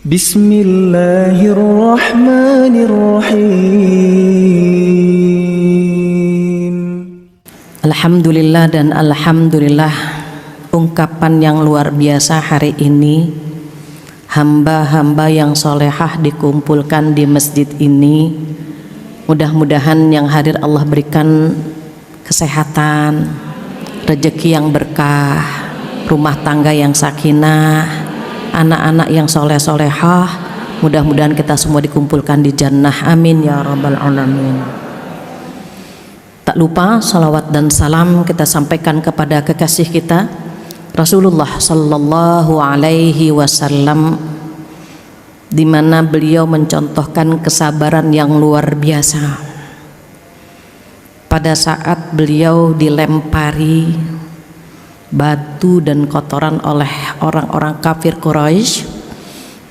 Bismillahirrahmanirrahim. Alhamdulillah dan alhamdulillah, ungkapan yang luar biasa hari ini. Hamba-hamba yang solehah dikumpulkan di masjid ini. Mudah-mudahan yang hadir Allah berikan kesehatan, rezeki yang berkah, rumah tangga yang sakinah, anak-anak yang soleh-solehah. Mudah-mudahan kita semua dikumpulkan di jannah, amin ya rabbal alamin. Tak lupa salawat dan salam kita sampaikan kepada kekasih kita Rasulullah sallallahu alaihi wasallam, di mana beliau mencontohkan kesabaran yang luar biasa pada saat beliau dilempari batu dan kotoran oleh orang-orang kafir Quraisy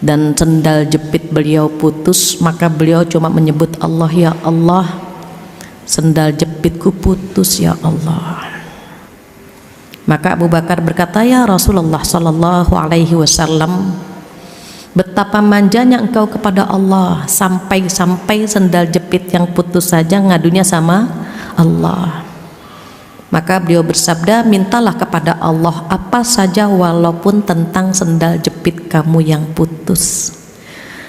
dan sendal jepit beliau putus. Maka beliau cuma menyebut Allah, ya Allah, sendal jepitku putus ya Allah. Maka Abu Bakar berkata, ya Rasulullah sallallahu alaihi wasallam, betapa manjanya engkau kepada Allah, sampai-sampai sendal jepit yang putus saja ngadunya sama Allah. Maka beliau bersabda, mintalah kepada Allah apa saja walaupun tentang sendal jepit kamu yang putus.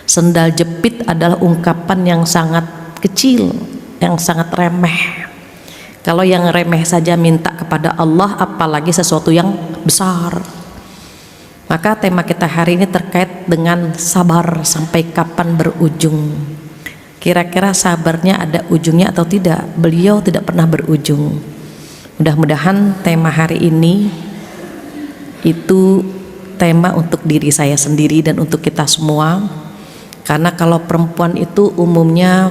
Sendal jepit adalah ungkapan yang sangat kecil, yang sangat remeh. Kalau yang remeh saja minta kepada Allah, apalagi sesuatu yang besar. Maka tema kita hari ini terkait dengan sabar sampai kapan berujung. Kira-kira sabarnya ada ujungnya atau tidak? Beliau tidak pernah berujung. Mudah-mudahan tema hari ini itu tema untuk diri saya sendiri dan untuk kita semua. Karena kalau perempuan itu umumnya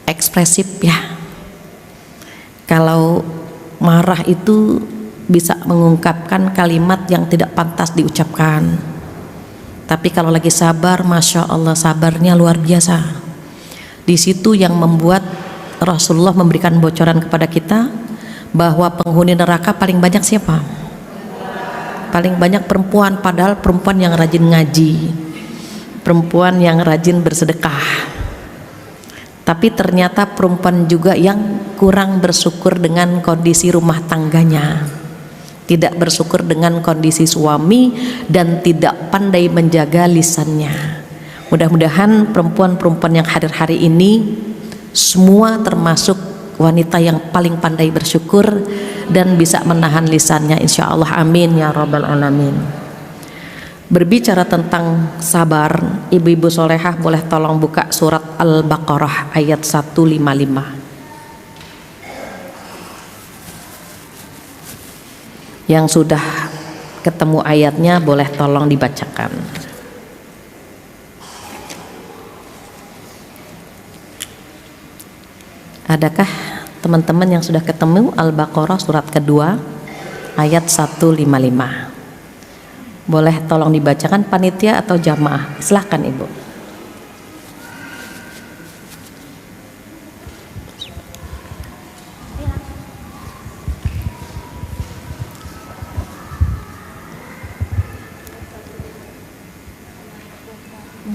ekspresif ya. Kalau marah itu bisa mengungkapkan kalimat yang tidak pantas diucapkan. Tapi kalau lagi sabar, masya Allah, sabarnya luar biasa. Di situ yang membuat Rasulullah memberikan bocoran kepada kita bahwa penghuni neraka paling banyak siapa? Paling banyak perempuan, padahal perempuan yang rajin ngaji, perempuan yang rajin bersedekah. Tapi ternyata perempuan juga yang kurang bersyukur dengan kondisi rumah tangganya, tidak bersyukur dengan kondisi suami, dan tidak pandai menjaga lisannya. Mudah-mudahan perempuan-perempuan yang hadir hari ini semua termasuk wanita yang paling pandai bersyukur dan bisa menahan lisannya, insya Allah, amin ya rabbal alamin. Berbicara tentang sabar, ibu-ibu solehah boleh tolong buka surat Al-Baqarah ayat 155. Yang sudah ketemu ayatnya boleh tolong dibacakan. Adakah teman-teman yang sudah ketemu Al-Baqarah surat kedua ayat 155? Boleh tolong dibacakan panitia atau jamaah? Silahkan Ibu.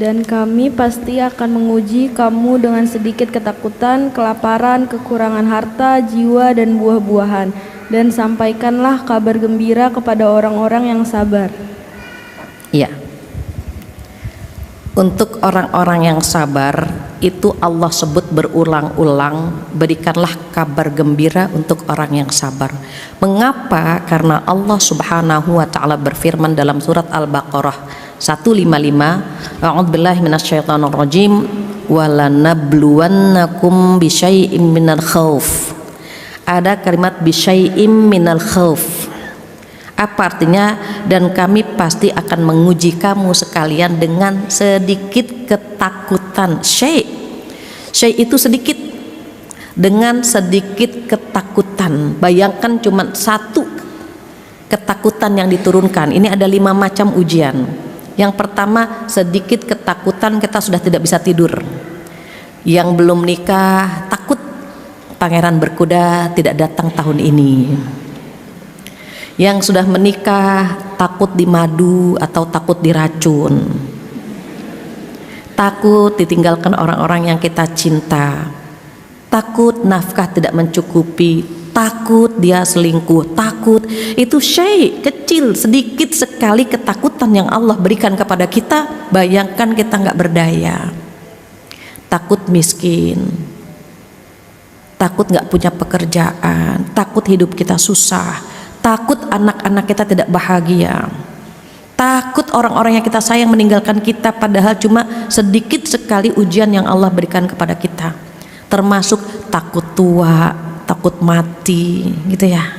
Dan kami pasti akan menguji kamu dengan sedikit ketakutan, kelaparan, kekurangan harta, jiwa, dan buah-buahan. Dan sampaikanlah kabar gembira kepada orang-orang yang sabar. Ya. Untuk orang-orang yang sabar itu Allah sebut berulang-ulang, berikanlah kabar gembira untuk orang yang sabar. Mengapa? Karena Allah Subhanahu wa taala berfirman dalam surat Al-Baqarah 155, a'udzubillahi minasyaitonirrajim, walanabluwannakum bisyai'im minal khauf. Ada kalimat bisyai'im minal khauf. Apa artinya? Dan kami pasti akan menguji kamu sekalian dengan sedikit ketakutan. Syai' itu sedikit, dengan sedikit ketakutan. Bayangkan cuma satu ketakutan yang diturunkan. Ini ada 5 macam ujian. Yang pertama, sedikit ketakutan kita sudah tidak bisa tidur. Yang belum nikah takut pangeran berkuda tidak datang tahun ini. Yang sudah menikah takut dimadu atau takut diracun. takut ditinggalkan orang-orang yang kita cinta, takut nafkah tidak mencukupi, takut dia selingkuh, takut itu syai' kecil, sedikit sekali ketakutan yang Allah berikan kepada kita. Bayangkan kita nggak berdaya, takut miskin, takut nggak punya pekerjaan, takut hidup kita susah, takut anak-anak kita tidak bahagia, takut orang-orang yang kita sayang meninggalkan kita, padahal cuma sedikit sekali ujian yang Allah berikan kepada kita, termasuk takut tua, takut mati gitu ya.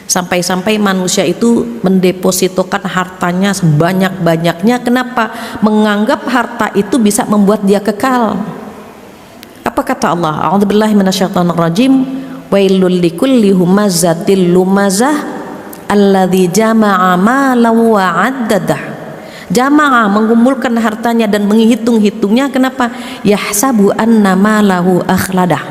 Sampai-sampai manusia itu mendepositokan hartanya sebanyak-banyaknya. Kenapa? Menganggap harta itu bisa membuat dia kekal. Apa kata Allah? A'udzubillahi minasyaitonirrajim. Wailul likulli humazatil lumazah alladzi jama'a malan wa 'addadah. Jama'a mengumpulkan hartanya dan menghitung-hitungnya. Kenapa? Yahsabu anna malahu akhladah.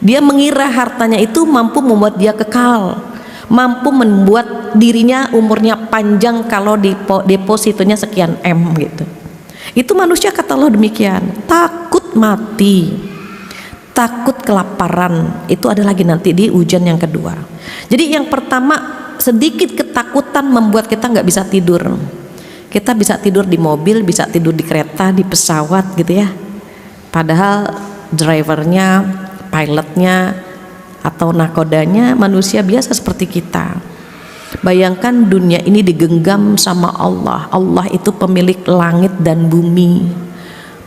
Dia mengira hartanya itu mampu membuat dia kekal, mampu membuat dirinya umurnya panjang kalau depositonya sekian M gitu. Itu manusia, kata Allah demikian. Takut mati, takut kelaparan, itu ada lagi nanti di ujian yang kedua. Jadi yang pertama, sedikit ketakutan membuat kita nggak bisa tidur. Kita bisa tidur di mobil, bisa tidur di kereta, di pesawat gitu ya, padahal drivernya, pilotnya atau nakodanya manusia biasa seperti kita. Bayangkan dunia ini digenggam sama Allah. Allah itu pemilik langit dan bumi.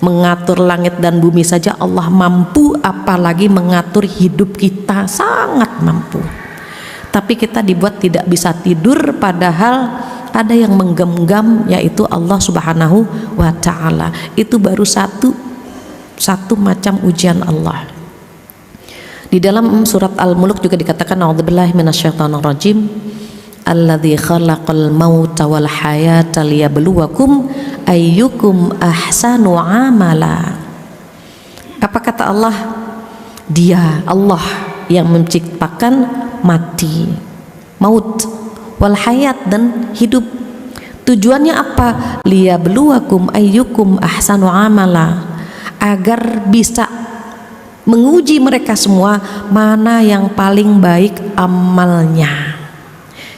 Mengatur langit dan bumi saja Allah mampu, apalagi mengatur hidup kita, sangat mampu. Tapi kita dibuat tidak bisa tidur, padahal ada yang menggenggam, yaitu Allah Subhanahu wa ta'ala. Itu baru satu macam ujian Allah. Di dalam surat Al-Mulk juga dikatakan, a'udzubillahi minasyaitonirrajim, alladzi khalaqal mauta wal hayata liyabluwakum ayyukum ahsanu amala. Apa kata Allah? Dia, Allah yang menciptakan mati, maut, wal hayat, dan hidup. Tujuannya apa? Liyabluwakum ayyukum ahsanu amala, agar bisa menguji mereka semua mana yang paling baik amalnya.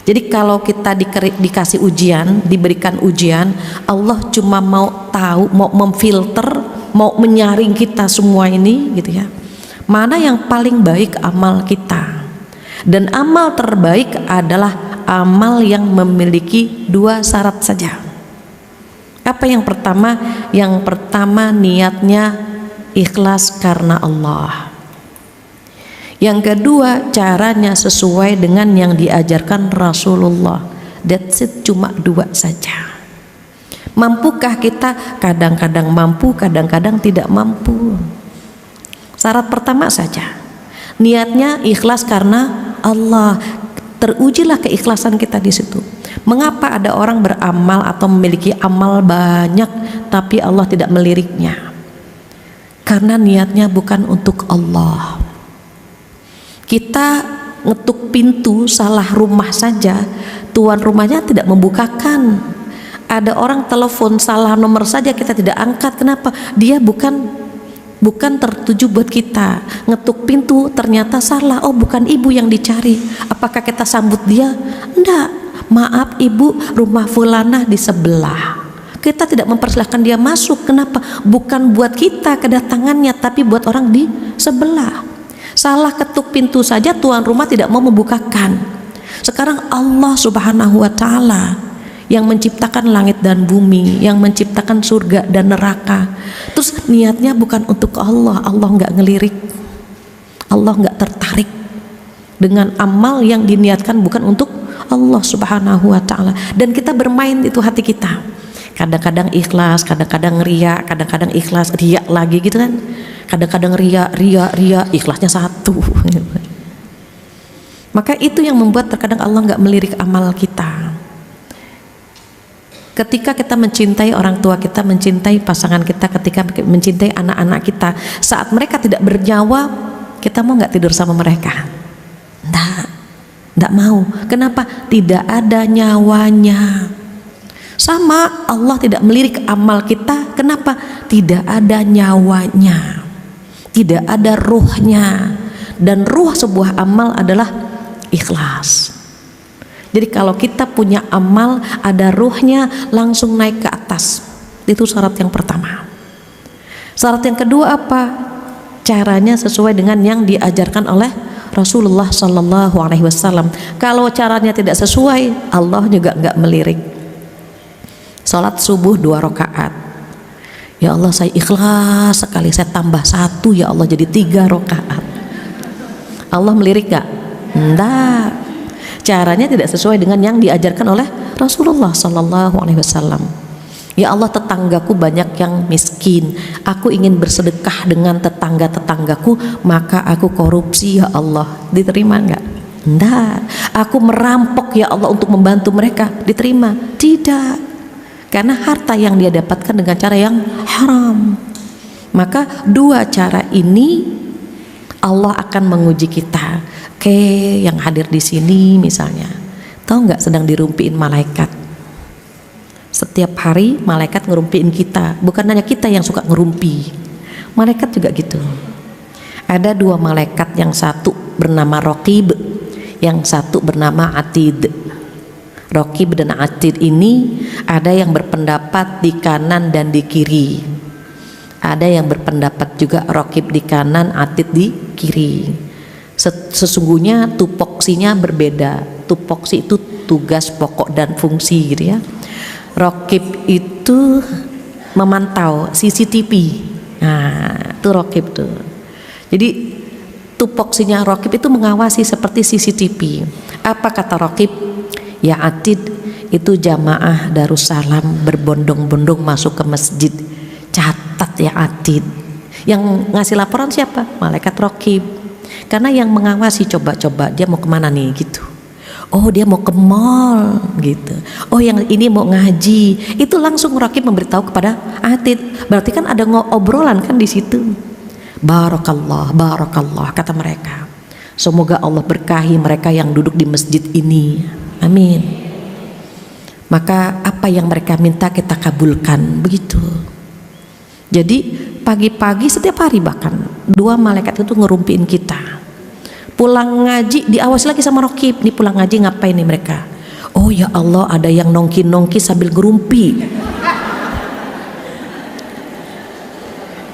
Jadi kalau kita dikasih ujian, diberikan ujian, Allah cuma mau tahu, mau memfilter, mau menyaring kita semua ini gitu ya, mana yang paling baik amal kita. Dan amal terbaik adalah amal yang memiliki dua syarat saja. Apa yang pertama? Yang pertama, niatnya ikhlas karena Allah. Yang kedua, caranya sesuai dengan yang diajarkan Rasulullah. That's it, cuma dua saja. Mampukah kita? Kadang-kadang mampu, kadang-kadang tidak mampu. Syarat pertama saja, niatnya ikhlas karena Allah. Terujilah keikhlasan kita di situ. Mengapa ada orang beramal atau memiliki amal banyak tapi Allah tidak meliriknya? Karena niatnya bukan untuk Allah. Kita ngetuk pintu salah rumah saja, tuan rumahnya tidak membukakan. Ada orang telepon salah nomor saja kita tidak angkat. Kenapa? Dia bukan tertuju buat kita. Ngetuk pintu ternyata salah, oh bukan ibu yang dicari. Apakah kita sambut dia? Enggak. Maaf ibu, rumah fulanah di sebelah. Kita tidak mempersilahkan dia masuk. Kenapa? Bukan buat kita kedatangannya, tapi buat orang di sebelah. Salah ketuk pintu saja tuan rumah tidak mau membukakan. Sekarang Allah Subhanahu wa ta'ala yang menciptakan langit dan bumi, yang menciptakan surga dan neraka, terus niatnya bukan untuk Allah. Allah nggak ngelirik, Allah nggak tertarik dengan amal yang diniatkan bukan untuk Allah Subhanahu wa ta'ala. Dan kita bermain itu hati kita, kadang-kadang ikhlas, kadang-kadang ria, kadang-kadang ikhlas, ria lagi gitu kan. Kadang-kadang ria, ikhlasnya satu. Maka itu yang membuat terkadang Allah nggak melirik amal kita. Ketika kita mencintai orang tua kita, mencintai pasangan kita, ketika mencintai anak-anak kita, saat mereka tidak bernyawa, kita mau nggak tidur sama mereka? Nggak mau. Kenapa? Tidak ada nyawanya. Sama, Allah tidak melirik amal kita. Kenapa? Tidak ada nyawanya, tidak ada ruhnya. Dan ruh sebuah amal adalah ikhlas. Jadi kalau kita punya amal ada ruhnya, langsung naik ke atas. Itu syarat yang pertama. Syarat yang kedua apa? Caranya sesuai dengan yang diajarkan oleh Rasulullah Sallallahu Alaihi Wasallam. Kalau caranya tidak sesuai, Allah juga nggak melirik. Salat subuh 2 rakaat. Ya Allah, saya ikhlas sekali, saya tambah 1 ya Allah jadi 3 rakaat. Allah melirik gak? Enggak. Caranya tidak sesuai dengan yang diajarkan oleh Rasulullah Sallallahu Alaihi Wasallam. Ya Allah, tetanggaku banyak yang miskin, aku ingin bersedekah dengan tetangga-tetanggaku, maka aku korupsi ya Allah, diterima enggak? Enggak. Aku merampok ya Allah untuk membantu mereka, diterima? Tidak. Karena harta yang dia dapatkan dengan cara yang haram. Maka 2 cara ini Allah akan menguji kita. Oke, yang hadir di sini misalnya, tahu nggak sedang dirumpiin malaikat? Setiap hari malaikat ngerumpiin kita. Bukan hanya kita yang suka ngerumpi, malaikat juga gitu. Ada 2 malaikat, yang satu bernama Raqib, yang satu bernama Atid. Raqib dan Atid ini ada yang berpendapat di kanan dan di kiri. Ada yang berpendapat juga Raqib di kanan, Atid di kiri. Sesungguhnya tupoksinya berbeda. Tupoksi itu tugas pokok dan fungsi gitu ya. Raqib itu memantau CCTV. Nah, itu Raqib tuh. Jadi tupoksinya Raqib itu mengawasi seperti CCTV. Apa kata Raqib? Ya Atid, itu jamaah Darussalam berbondong-bondong masuk ke masjid. Catat ya Atid. Yang ngasih laporan siapa? Malaikat Raqib. Karena yang mengawasi coba-coba dia mau kemana nih gitu. Oh, dia mau ke mall gitu. Oh, yang ini mau ngaji. Itu langsung Raqib memberitahu kepada Atid. Berarti kan ada obrolan kan di situ. Barakallah, barakallah kata mereka. Semoga Allah berkahi mereka yang duduk di masjid ini. Amin. Maka apa yang mereka minta kita kabulkan, begitu. Jadi pagi-pagi setiap hari bahkan 2 malaikat itu ngerumpiin kita. Pulang ngaji diawasi lagi sama Raqib. Nih pulang ngaji ngapain nih mereka? Oh ya Allah, ada yang nongki-nongki sambil ngerumpi.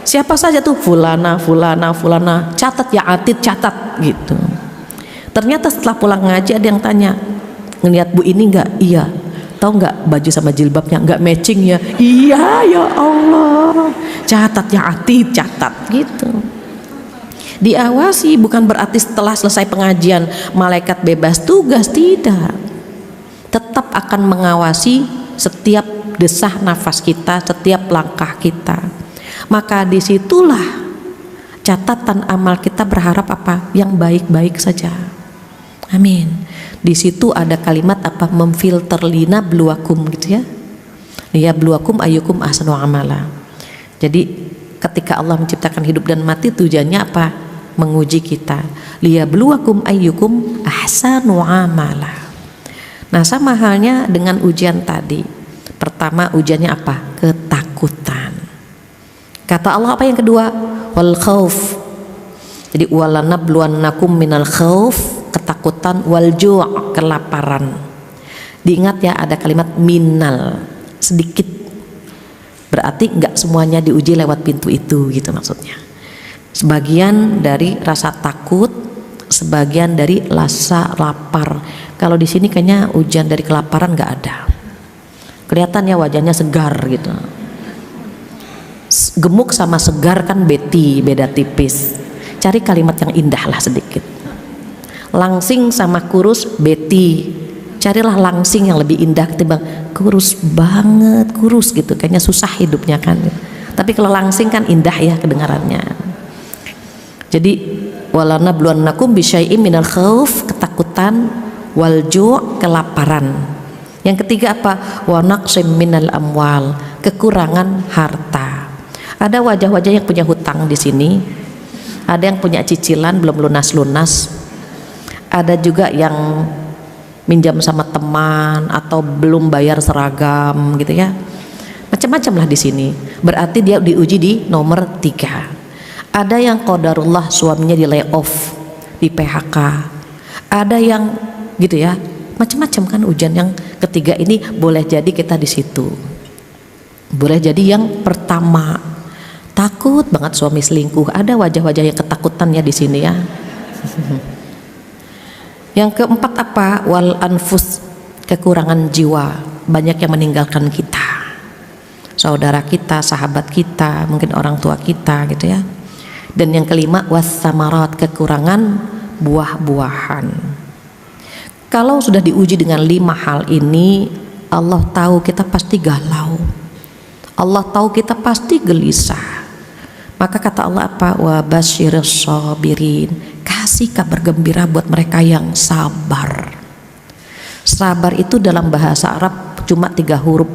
Siapa saja tuh? Fulana, fulana, fulana. Catat ya Atid, catat gitu. Ternyata setelah pulang ngaji ada yang tanya, ngelihat Bu ini enggak? Iya. Tahu nggak baju sama jilbabnya nggak matching ya? Iya ya Allah. Catat ya Atid, catat gitu. Diawasi bukan berarti setelah selesai pengajian malaikat bebas tugas, tidak. Tetap akan mengawasi setiap desah nafas kita, setiap langkah kita. Maka disitulah catatan amal kita, berharap apa? Yang baik-baik saja. Amin. Di situ ada kalimat apa? Memfilter lina bluakum gitu ya. Ya bluakum ayyukum ahsanu amala. Jadi ketika Allah menciptakan hidup dan mati tujuannya apa? Menguji kita. Liyabluwakum ayyukum ahsanu amala. Nah, sama halnya dengan ujian tadi. Pertama ujiannya apa? Ketakutan. Kata Allah apa yang kedua? Wal khauf. Jadi walanabluwannakum minal khauf, ketakutan, wal ju', kelaparan. Diingat ya, ada kalimat minal, sedikit. Berarti enggak semuanya diuji lewat pintu itu gitu maksudnya. Sebagian dari rasa takut, sebagian dari rasa lapar. Kalau di sini kayaknya ujian dari kelaparan nggak ada. Kelihatan ya wajahnya segar gitu. Gemuk sama segar kan beda tipis. Cari kalimat yang indah lah sedikit. Langsing sama kurus beti. Carilah langsing yang lebih indah ketimbang kurus banget, kurus gitu. Kayaknya susah hidupnya kan. Tapi kalau langsing kan indah ya kedengarannya. Jadi walanabluwannakum bisyai'im minal khauf, ketakutan, wal ju', kelaparan. Yang ketiga apa? Wa naqsim minal amwal, kekurangan harta. Ada wajah-wajah yang punya hutang di sini. Ada yang punya cicilan belum lunas-lunas. Ada juga yang minjam sama teman atau belum bayar seragam gitu ya, macam-macam lah di sini. Berarti dia diuji di nomor 3. Ada yang qadarullah suaminya di layoff, di PHK, ada yang gitu ya, macam-macam kan ujian. Yang ketiga ini boleh jadi kita di situ. Boleh jadi yang pertama takut banget suami selingkuh, ada wajah-wajah yang ketakutannya di sini ya. Yang keempat apa? Wal anfus, kekurangan jiwa, banyak yang meninggalkan kita, saudara kita, sahabat kita, mungkin orang tua kita gitu ya. Dan yang kelima wassamarat, kekurangan buah-buahan. Kalau sudah diuji dengan 5 hal ini, Allah tahu kita pasti galau, Allah tahu kita pasti gelisah. Maka kata Allah apa? Wa basyirus sabirin, kasih kabar gembira buat mereka yang sabar. Sabar itu dalam bahasa Arab cuma 3 huruf,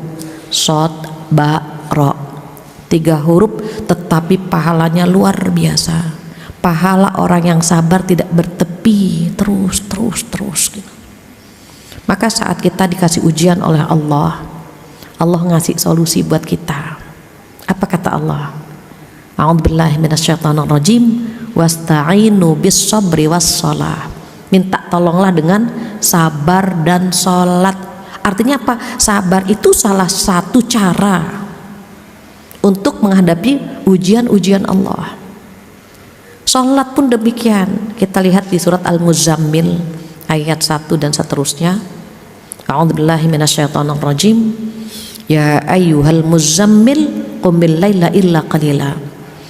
shod, ba, ro, 3 huruf, tetapi pahalanya luar biasa. Pahala orang yang sabar tidak bertepi, terus gitu. Maka saat kita dikasih ujian oleh Allah, Allah ngasih solusi buat kita. Apa kata Allah? A'udzubillahi minasyaitonirrajim, wasta'inu bis sabri wasshalah. Minta tolonglah dengan sabar dan sholat. Artinya apa? Sabar itu salah satu cara untuk menghadapi ujian-ujian Allah. Sholat pun demikian. Kita lihat di surat Al-Muzammil ayat 1 dan seterusnya. A'udzubillahi minasyaitonirrajim. Ya ayyuhal muzammil qumil laila illa qalila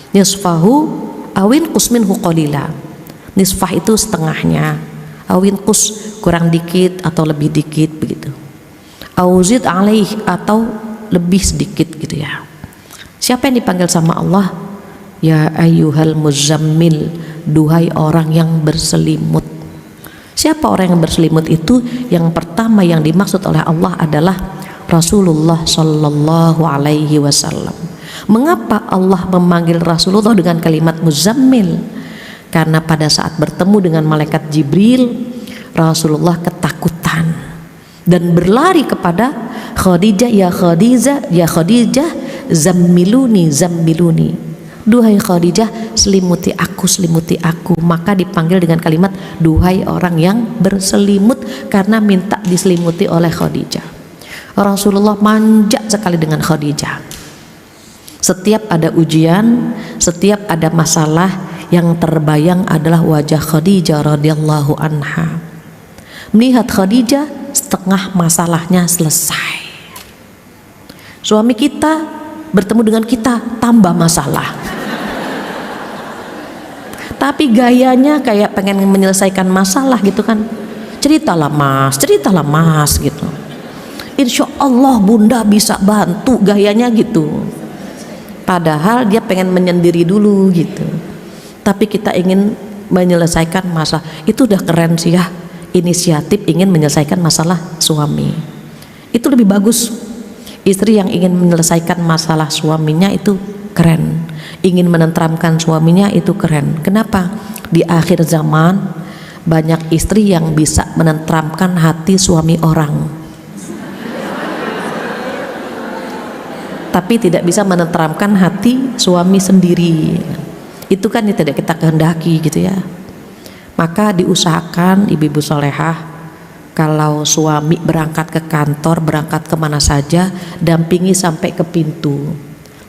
nisfahu awin qus minhu qalila. Nisfah itu setengahnya, awin qus kurang dikit atau lebih dikit begitu, auzid alaih atau lebih sedikit gitu ya. Siapa yang dipanggil sama Allah? Ya ayyuhal muzammil, duhai orang yang berselimut. Siapa orang yang berselimut itu? Yang pertama yang dimaksud oleh Allah adalah Rasulullah Shallallahu Alaihi Wasallam. Mengapa Allah memanggil Rasulullah dengan kalimat muzammil? Karena pada saat bertemu dengan malaikat Jibril, Rasulullah ketakutan dan berlari kepada Khadijah. Ya Khadijah, zammiluni, zammiluni. Duhai Khadijah, selimuti aku. Maka dipanggil dengan kalimat duhai orang yang berselimut, karena minta diselimuti oleh Khadijah. Rasulullah manja sekali dengan Khadijah. Setiap ada ujian, setiap ada masalah, yang terbayang adalah wajah Khadijah radhiyallahu anha. Melihat Khadijah, setengah masalahnya selesai. Suami kita bertemu dengan kita, tambah masalah. Tapi gayanya kayak pengen menyelesaikan masalah gitu kan. Ceritalah mas gitu. Insya Allah bunda bisa bantu, gayanya gitu. Padahal dia pengen menyendiri dulu gitu. Tapi kita ingin menyelesaikan masalah. Itu udah keren sih ya, inisiatif ingin menyelesaikan masalah suami. Itu lebih bagus. Istri yang ingin menyelesaikan masalah suaminya itu keren. Ingin menenteramkan suaminya itu keren. Kenapa? Di akhir zaman banyak istri yang bisa menenteramkan hati suami orang, tapi tidak bisa menenteramkan hati suami sendiri. Itu kan yang tidak kita kehendaki gitu ya. Maka diusahakan ibu-ibu solehah, kalau suami berangkat ke kantor, berangkat kemana saja, dampingi sampai ke pintu,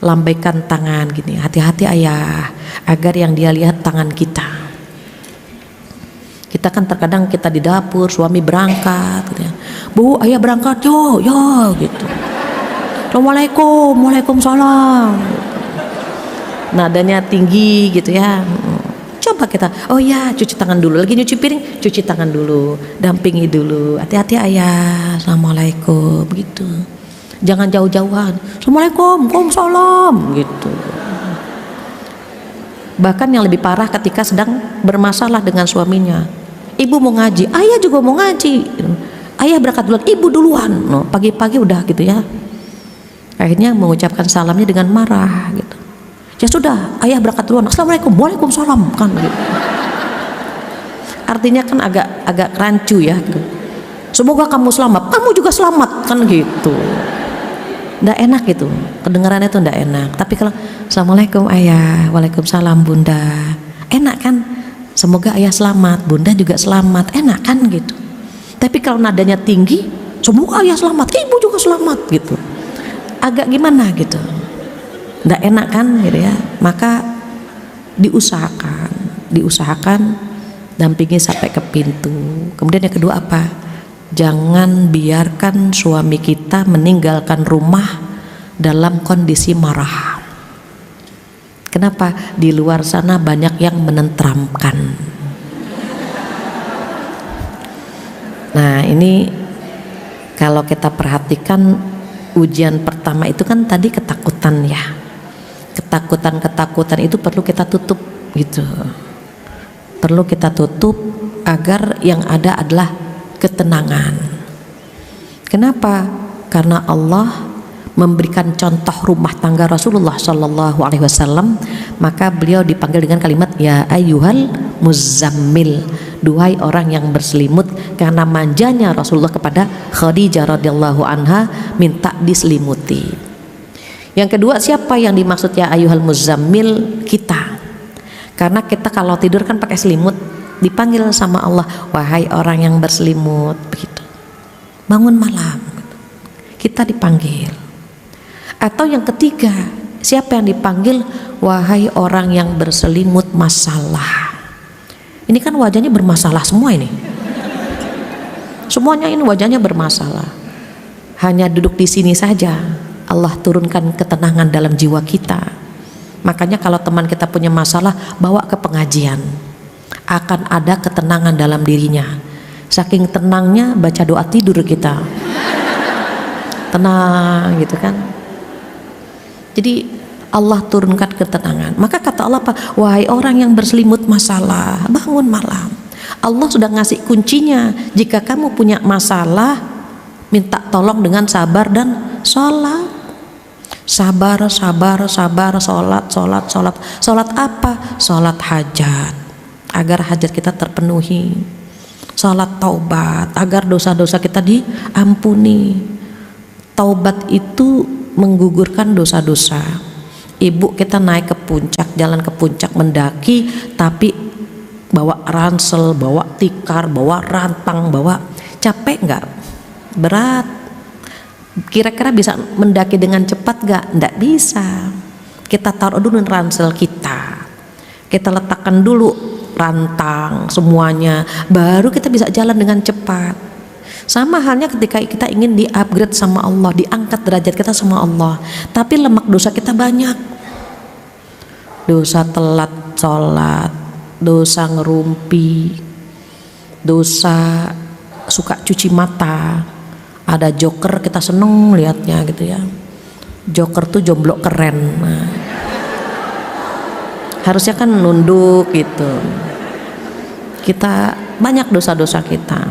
lambaikan tangan gini, hati-hati ayah, agar yang dia lihat tangan kita. Kita kan terkadang kita di dapur, suami berangkat gitu ya. Bu, ayah berangkat yo gitu. Assalamualaikum, waalaikumsalam. Nadanya tinggi gitu ya. Coba kita, oh ya, cuci tangan dulu. Lagi nyuci piring, cuci tangan dulu, dampingi dulu. Hati-hati ayah, assalamualaikum gitu. Jangan jauh-jauhan. Assalamualaikum, waalaikumsalam gitu. Bahkan yang lebih parah ketika sedang bermasalah dengan suaminya. Ibu mau ngaji, ayah juga mau ngaji. Ayah berangkat duluan, ibu duluan. No, pagi-pagi udah gitu ya. Akhirnya mengucapkan salamnya dengan marah gitu. Ya sudah, ayah berangkat duluan. Assalamualaikum, waalaikumsalam kan gitu. Artinya kan agak rancu ya gitu. semoga kamu selamat, kamu juga selamat, kan gitu. Nggak enak gitu, kedengarannya tuh nggak enak. Tapi kalau assalamualaikum ayah, waalaikumsalam bunda, enak kan? Semoga ayah selamat, bunda juga selamat, enak kan gitu. Tapi kalau nadanya tinggi, semoga ayah selamat, ibu juga selamat gitu, agak gimana gitu, nggak enak kan gitu ya. Maka diusahakan dampingi sampai ke pintu. Kemudian yang kedua apa? Jangan biarkan suami kita meninggalkan rumah dalam kondisi marah. Kenapa? Di luar sana banyak yang menenteramkan. Nah ini kalau kita perhatikan, ujian pertama itu kan tadi ketakutan ya. Ketakutan itu perlu kita tutup gitu. Perlu kita tutup agar yang ada adalah ketenangan. Kenapa? Karena Allah memberikan contoh rumah tangga Rasulullah Shallallahu Alaihi Wasallam, maka beliau dipanggil dengan kalimat ya ayyuhal muzammil, duhai orang yang berselimut, karena manjanya Rasulullah kepada Khadijah radhiyallahu anha minta diselimuti. Yang kedua, siapa yang dimaksud ya ayyuhal muzammil? Kita. Karena kita kalau tidur kan pakai selimut, dipanggil sama Allah, wahai orang yang berselimut, begitu. Bangun malam, kita dipanggil. Atau yang ketiga, siapa yang dipanggil? Wahai orang yang berselimut masalah. Ini kan wajahnya bermasalah semua ini. Semuanya ini wajahnya bermasalah. Hanya duduk di sini saja Allah turunkan ketenangan dalam jiwa kita. Makanya kalau teman kita punya masalah, bawa ke pengajian, akan ada ketenangan dalam dirinya. Saking tenangnya baca doa tidur kita, tenang gitu kan. Jadi Allah turunkan ketenangan. Maka kata Allah apa? Wahai orang yang berselimut masalah, bangun malam. Allah sudah ngasih kuncinya. Jika kamu punya masalah, minta tolong dengan sabar dan sholat. Sabar, sholat apa? Sholat hajat, agar hajat kita terpenuhi. Sholat taubat, agar dosa-dosa kita diampuni. Taubat itu menggugurkan dosa-dosa. Ibu kita naik ke puncak, jalan ke puncak mendaki, tapi bawa ransel, bawa tikar, bawa rantang, bawa, capek nggak? Berat. Kira-kira bisa mendaki dengan cepat nggak? Nggak bisa. Kita taruh dulu ransel kita letakkan dulu rantang semuanya, baru kita bisa jalan dengan cepat. Sama halnya ketika kita ingin di-upgrade sama Allah, diangkat derajat kita sama Allah, tapi lemak dosa kita banyak. Dosa telat sholat, dosa ngerumpi, dosa suka cuci mata. Ada joker kita seneng liatnya gitu ya. Joker tuh jomblo keren. Nah, harusnya kan nunduk gitu. Kita banyak dosa-dosa kita.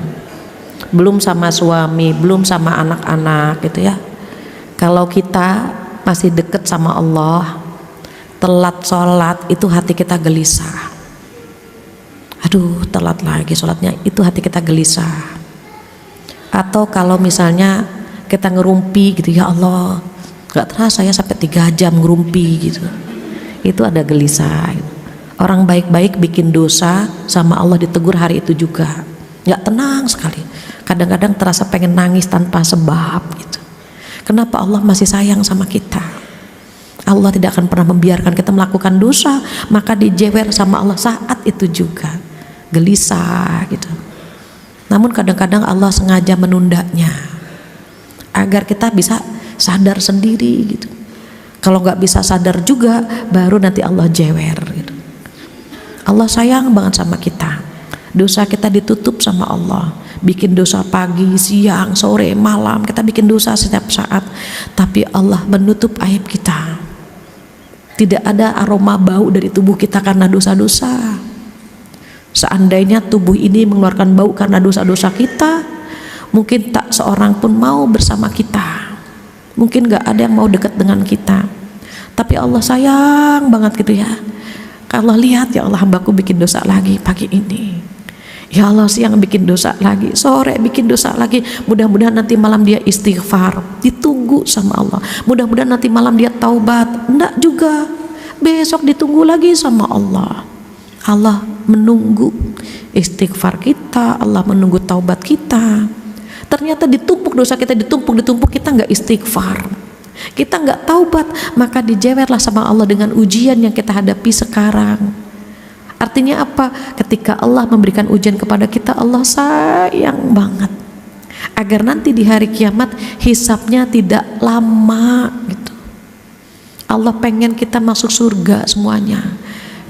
Belum sama suami, belum sama anak-anak gitu ya. Kalau kita masih deket sama Allah, telat sholat, itu hati kita gelisah. Aduh, telat lagi sholatnya, itu hati kita gelisah. Atau kalau misalnya kita ngerumpi gitu, ya Allah, gak terasa ya sampai 3 jam ngerumpi gitu, itu ada gelisah. Orang baik-baik bikin dosa sama Allah ditegur hari itu juga, gak tenang sekali. Kadang-kadang terasa pengen nangis tanpa sebab gitu. Kenapa Allah masih sayang sama kita? Allah tidak akan pernah membiarkan kita melakukan dosa, maka dijewer sama Allah saat itu juga, gelisah gitu. Namun kadang-kadang Allah sengaja menundanya agar kita bisa sadar sendiri gitu. Kalau nggak bisa sadar juga, baru nanti Allah jewer gitu. Allah sayang banget sama kita. Dosa kita ditutup sama Allah. Bikin dosa pagi, siang, sore, malam, kita bikin dosa setiap saat, tapi Allah menutup aib kita. Tidak ada aroma bau dari tubuh kita karena dosa-dosa. Seandainya tubuh ini mengeluarkan bau karena dosa-dosa kita, mungkin tak seorang pun mau bersama kita, mungkin gak ada yang mau dekat dengan kita. Tapi Allah sayang banget gitu ya. Kalau lihat, ya Allah, hambaku bikin dosa lagi pagi ini, Ya Allah, siang bikin dosa lagi, sore bikin dosa lagi. Mudah-mudahan nanti malam dia istighfar, ditunggu sama Allah. Mudah-mudahan nanti malam dia taubat, enggak juga. Besok ditunggu lagi sama Allah. Allah menunggu istighfar kita, Allah menunggu taubat kita. Ternyata ditumpuk dosa kita, ditumpuk kita nggak istighfar, kita nggak taubat, maka dijewerlah sama Allah dengan ujian yang kita hadapi sekarang. Artinya apa? Ketika Allah memberikan ujian kepada kita, Allah sayang banget agar nanti di hari kiamat hisabnya tidak lama gitu. Allah pengen kita masuk surga semuanya,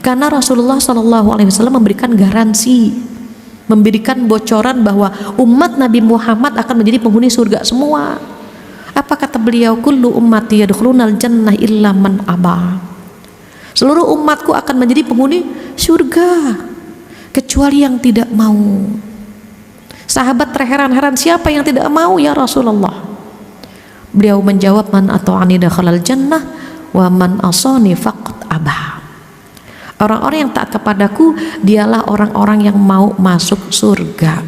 karena Rasulullah SAW memberikan garansi, memberikan bocoran bahwa umat Nabi Muhammad akan menjadi penghuni surga semua. Apa kata beliau? Kullu ummati yadkhulunal jannah illa man aba. Seluruh umatku akan menjadi penghuni surga kecuali yang tidak mau. Sahabat terheran-heran, siapa yang tidak mau ya Rasulullah? Beliau menjawab, man ata'ani dakhalal jannah wa man asani faqad aba. Orang-orang yang taat kepadaku dialah orang-orang yang mau masuk surga,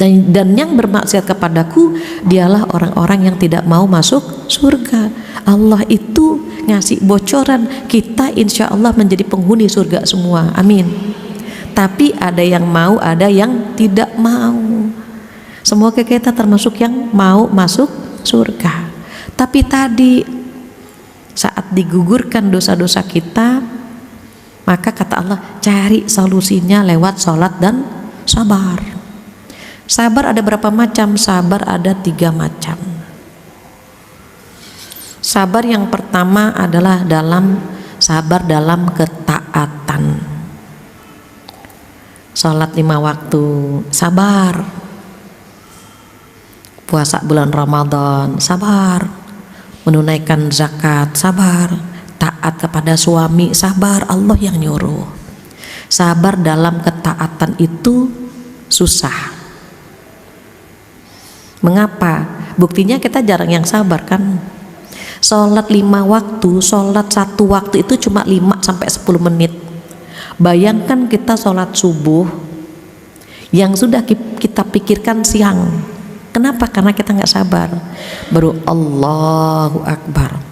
dan yang bermaksiat kepadaku dialah orang-orang yang tidak mau masuk surga. Allah itu ngasih bocoran, kita insya Allah menjadi penghuni surga semua, amin. Tapi ada yang mau, ada yang tidak mau. Semoga kita termasuk yang mau masuk surga. Tapi tadi saat digugurkan dosa-dosa kita, maka kata Allah, cari solusinya lewat sholat dan sabar. Sabar ada berapa macam? Sabar ada 3 macam. Sabar yang pertama adalah sabar dalam ketaatan. Sholat 5 waktu, sabar. Puasa bulan Ramadan, sabar. Menunaikan zakat, sabar. Taat kepada suami, sabar, Allah yang nyuruh. Sabar dalam ketaatan itu susah. Mengapa? Buktinya kita jarang yang sabar kan. Sholat 5 waktu, sholat 1 waktu itu cuma 5-10 menit. Bayangkan kita sholat subuh yang sudah kita pikirkan siang. Kenapa? Karena kita nggak sabar. Baru Allahu Akbar.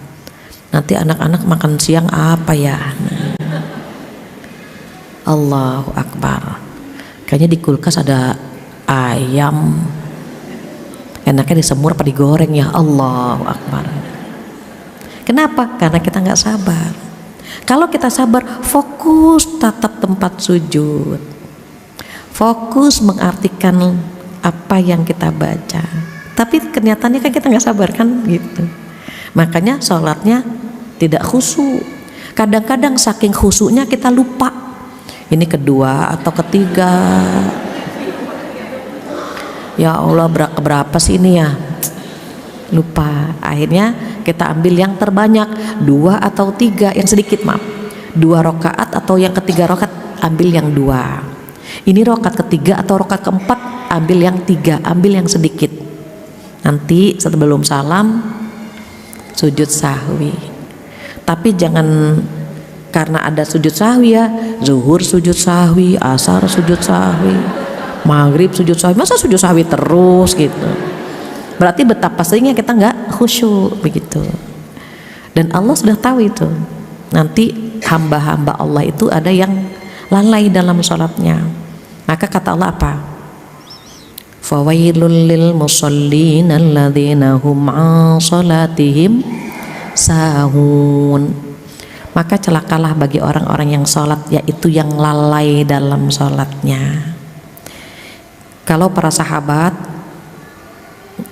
Nanti anak-anak makan siang apa ya? Allahu Akbar. Kayaknya di kulkas ada ayam. Enaknya disemur apa digoreng ya? Allahu Akbar. Kenapa? Karena kita nggak sabar. Kalau kita sabar, fokus tatap tempat sujud, fokus mengartikan apa yang kita baca. Tapi kenyataannya kan kita nggak sabar kan gitu. Makanya sholatnya tidak khusyuk. Kadang-kadang saking khusyuknya kita lupa ini kedua atau ketiga. Ya Allah, berapa sih ini ya? Lupa. Akhirnya kita ambil yang terbanyak, 2 atau 3, yang sedikit maaf, 2 rakaat atau yang ketiga rakaat ambil yang 2. Ini rakaat ketiga atau rakaat keempat ambil yang 3, ambil yang sedikit. Nanti sebelum salam sujud sahwi. Tapi jangan karena ada sujud sahwi ya, zuhur sujud sahwi, asar sujud sahwi, maghrib sujud sahwi. Masa sujud sahwi terus gitu? Berarti betapa seringnya kita nggak khusyuk begitu. Dan Allah sudah tahu itu. Nanti hamba-hamba Allah itu ada yang lalai dalam sholatnya. Maka kata Allah apa? Fawailul lil musallin alladzina hum an sholatihim sahun. Maka celakalah bagi orang-orang yang sholat, yaitu yang lalai dalam sholatnya. Kalau para sahabat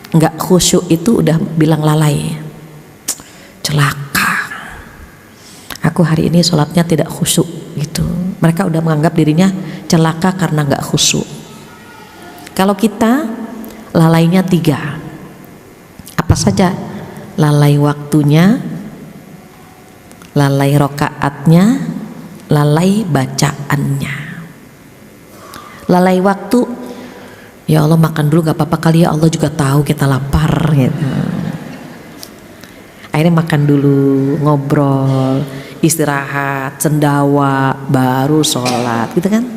nggak khusyuk itu udah bilang lalai, celaka, aku hari ini sholatnya tidak khusyuk gitu. Mereka udah menganggap dirinya celaka karena nggak khusyuk. Kalau kita lalainya 3, apa saja? Lalai waktunya, lalai rokaatnya, lalai bacaannya. Lalai waktu, ya Allah makan dulu gak apa-apa kali ya, Allah juga tahu kita lapar gitu. Akhirnya makan dulu, ngobrol, istirahat, cendawa, baru sholat gitu kan.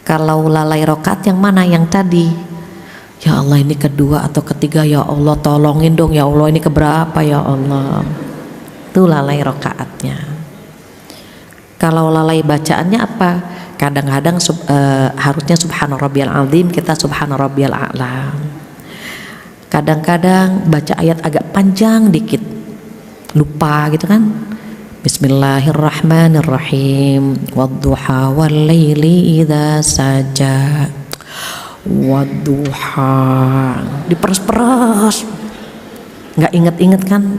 Kalau lalai rokaat yang mana? Yang tadi, ya Allah ini kedua atau ketiga, ya Allah tolongin dong ya Allah, ini keberapa ya Allah. Itu lalai rokaatnya. Kalau lalai bacaannya apa? Kadang-kadang harusnya subhana rabbiyal azim, kita subhana rabbiyal a'la. Kadang-kadang baca ayat agak panjang dikit, lupa gitu kan. Bismillahirrahmanirrahim. Wadduha wallaili idza saja. Wadduha. Diperas-peras. Enggak inget-inget kan?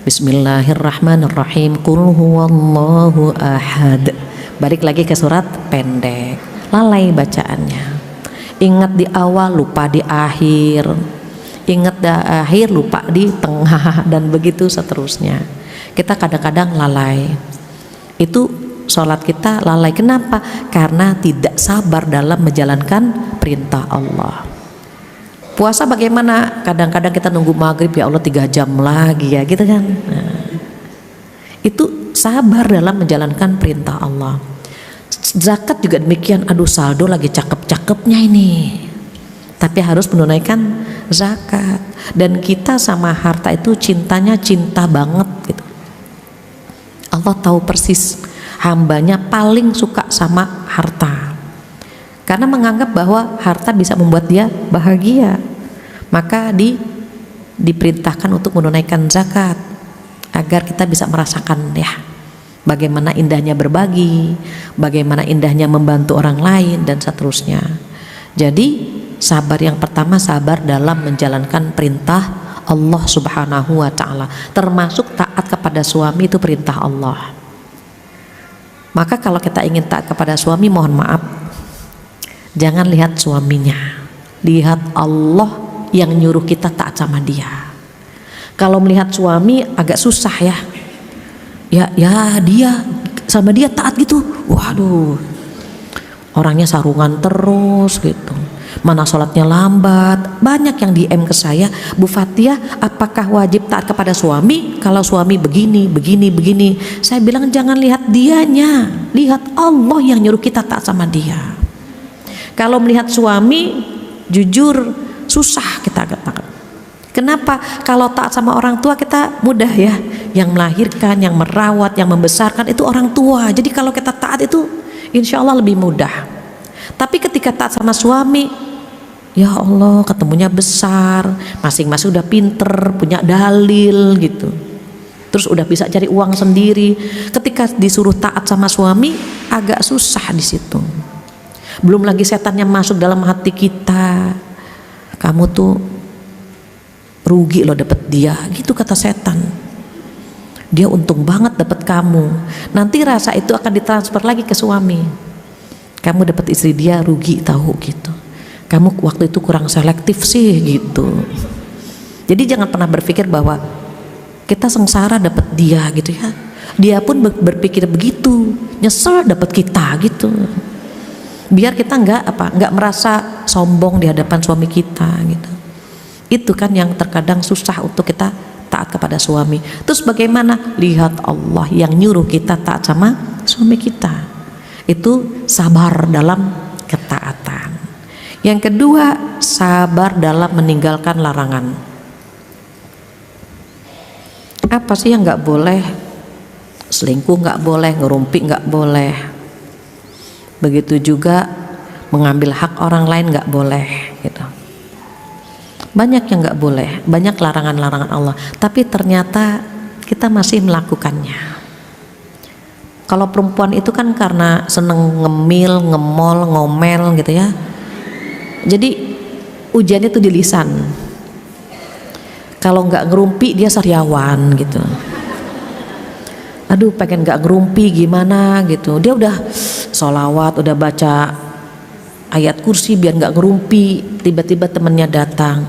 Bismillahirrahmanirrahim. Qul huwallahu ahad. Balik lagi ke surat pendek. Lalai bacaannya. Ingat di awal, lupa di akhir. Ingat di akhir, lupa di tengah, dan begitu seterusnya. Kita kadang-kadang lalai. Itu sholat kita lalai. Kenapa? Karena tidak sabar dalam menjalankan perintah Allah. Puasa bagaimana? Kadang-kadang kita nunggu maghrib, ya Allah 3 jam lagi ya gitu kan. Nah, itu sabar dalam menjalankan perintah Allah. Zakat juga demikian. Aduh saldo lagi cakep-cakepnya ini, tapi harus menunaikan zakat. Dan kita sama harta itu cintanya cinta banget gitu. Allah tahu persis hambanya paling suka sama harta, karena menganggap bahwa harta bisa membuat dia bahagia. Maka diperintahkan untuk menunaikan zakat agar kita bisa merasakan ya bagaimana indahnya berbagi, bagaimana indahnya membantu orang lain, dan seterusnya. Jadi sabar yang pertama, sabar dalam menjalankan perintah Allah subhanahu wa ta'ala, termasuk taat kepada suami, itu perintah Allah. Maka kalau kita ingin taat kepada suami, mohon maaf, jangan lihat suaminya, lihat Allah yang nyuruh kita taat sama dia. Kalau melihat suami agak susah ya dia sama dia taat gitu, waduh orangnya sarungan terus gitu, mana sholatnya lambat. Banyak yang DM ke saya, Bu Fathia, apakah wajib taat kepada suami kalau suami begini. Saya bilang jangan lihat dianya, lihat Allah yang nyuruh kita taat sama dia. Kalau melihat suami, jujur susah kita katakan. Kenapa? Kalau taat sama orang tua kita mudah ya, yang melahirkan, yang merawat, yang membesarkan itu orang tua. Jadi kalau kita taat itu insya Allah lebih mudah. Tapi ketika taat sama suami, ya Allah ketemunya besar, masing-masing udah pinter, punya dalil gitu, terus udah bisa cari uang sendiri. Ketika disuruh taat sama suami agak susah di situ. Belum lagi setannya masuk dalam hati kita, kamu tuh rugi loh dapet dia, gitu kata setan. Dia untung banget dapet kamu. Nanti rasa itu akan ditransfer lagi ke suami. Kamu dapet istri dia rugi tahu gitu. Kamu waktu itu kurang selektif sih gitu. Jadi jangan pernah berpikir bahwa kita sengsara dapet dia gitu ya. Dia pun berpikir begitu, nyesel dapet kita gitu. Biar kita nggak merasa sombong di hadapan suami kita gitu. Itu kan yang terkadang susah untuk kita taat kepada suami. Terus bagaimana? Lihat Allah yang nyuruh kita taat sama suami kita. Itu sabar dalam ketaatan. Yang kedua, sabar dalam meninggalkan larangan. Apa sih yang nggak boleh? Selingkuh nggak boleh, ngerumpi nggak boleh. Begitu juga mengambil hak orang lain nggak boleh gitu. Banyak yang nggak boleh, banyak larangan-larangan Allah, tapi ternyata kita masih melakukannya. Kalau perempuan itu kan karena seneng ngemil, ngemol, ngomel gitu ya, jadi ujiannya tuh di lisan. Kalau nggak ngerumpi dia sariawan gitu. Aduh pengen nggak ngerumpi gimana gitu, dia udah sholawat, udah baca ayat kursi biar nggak ngerumpi. Tiba-tiba temennya datang,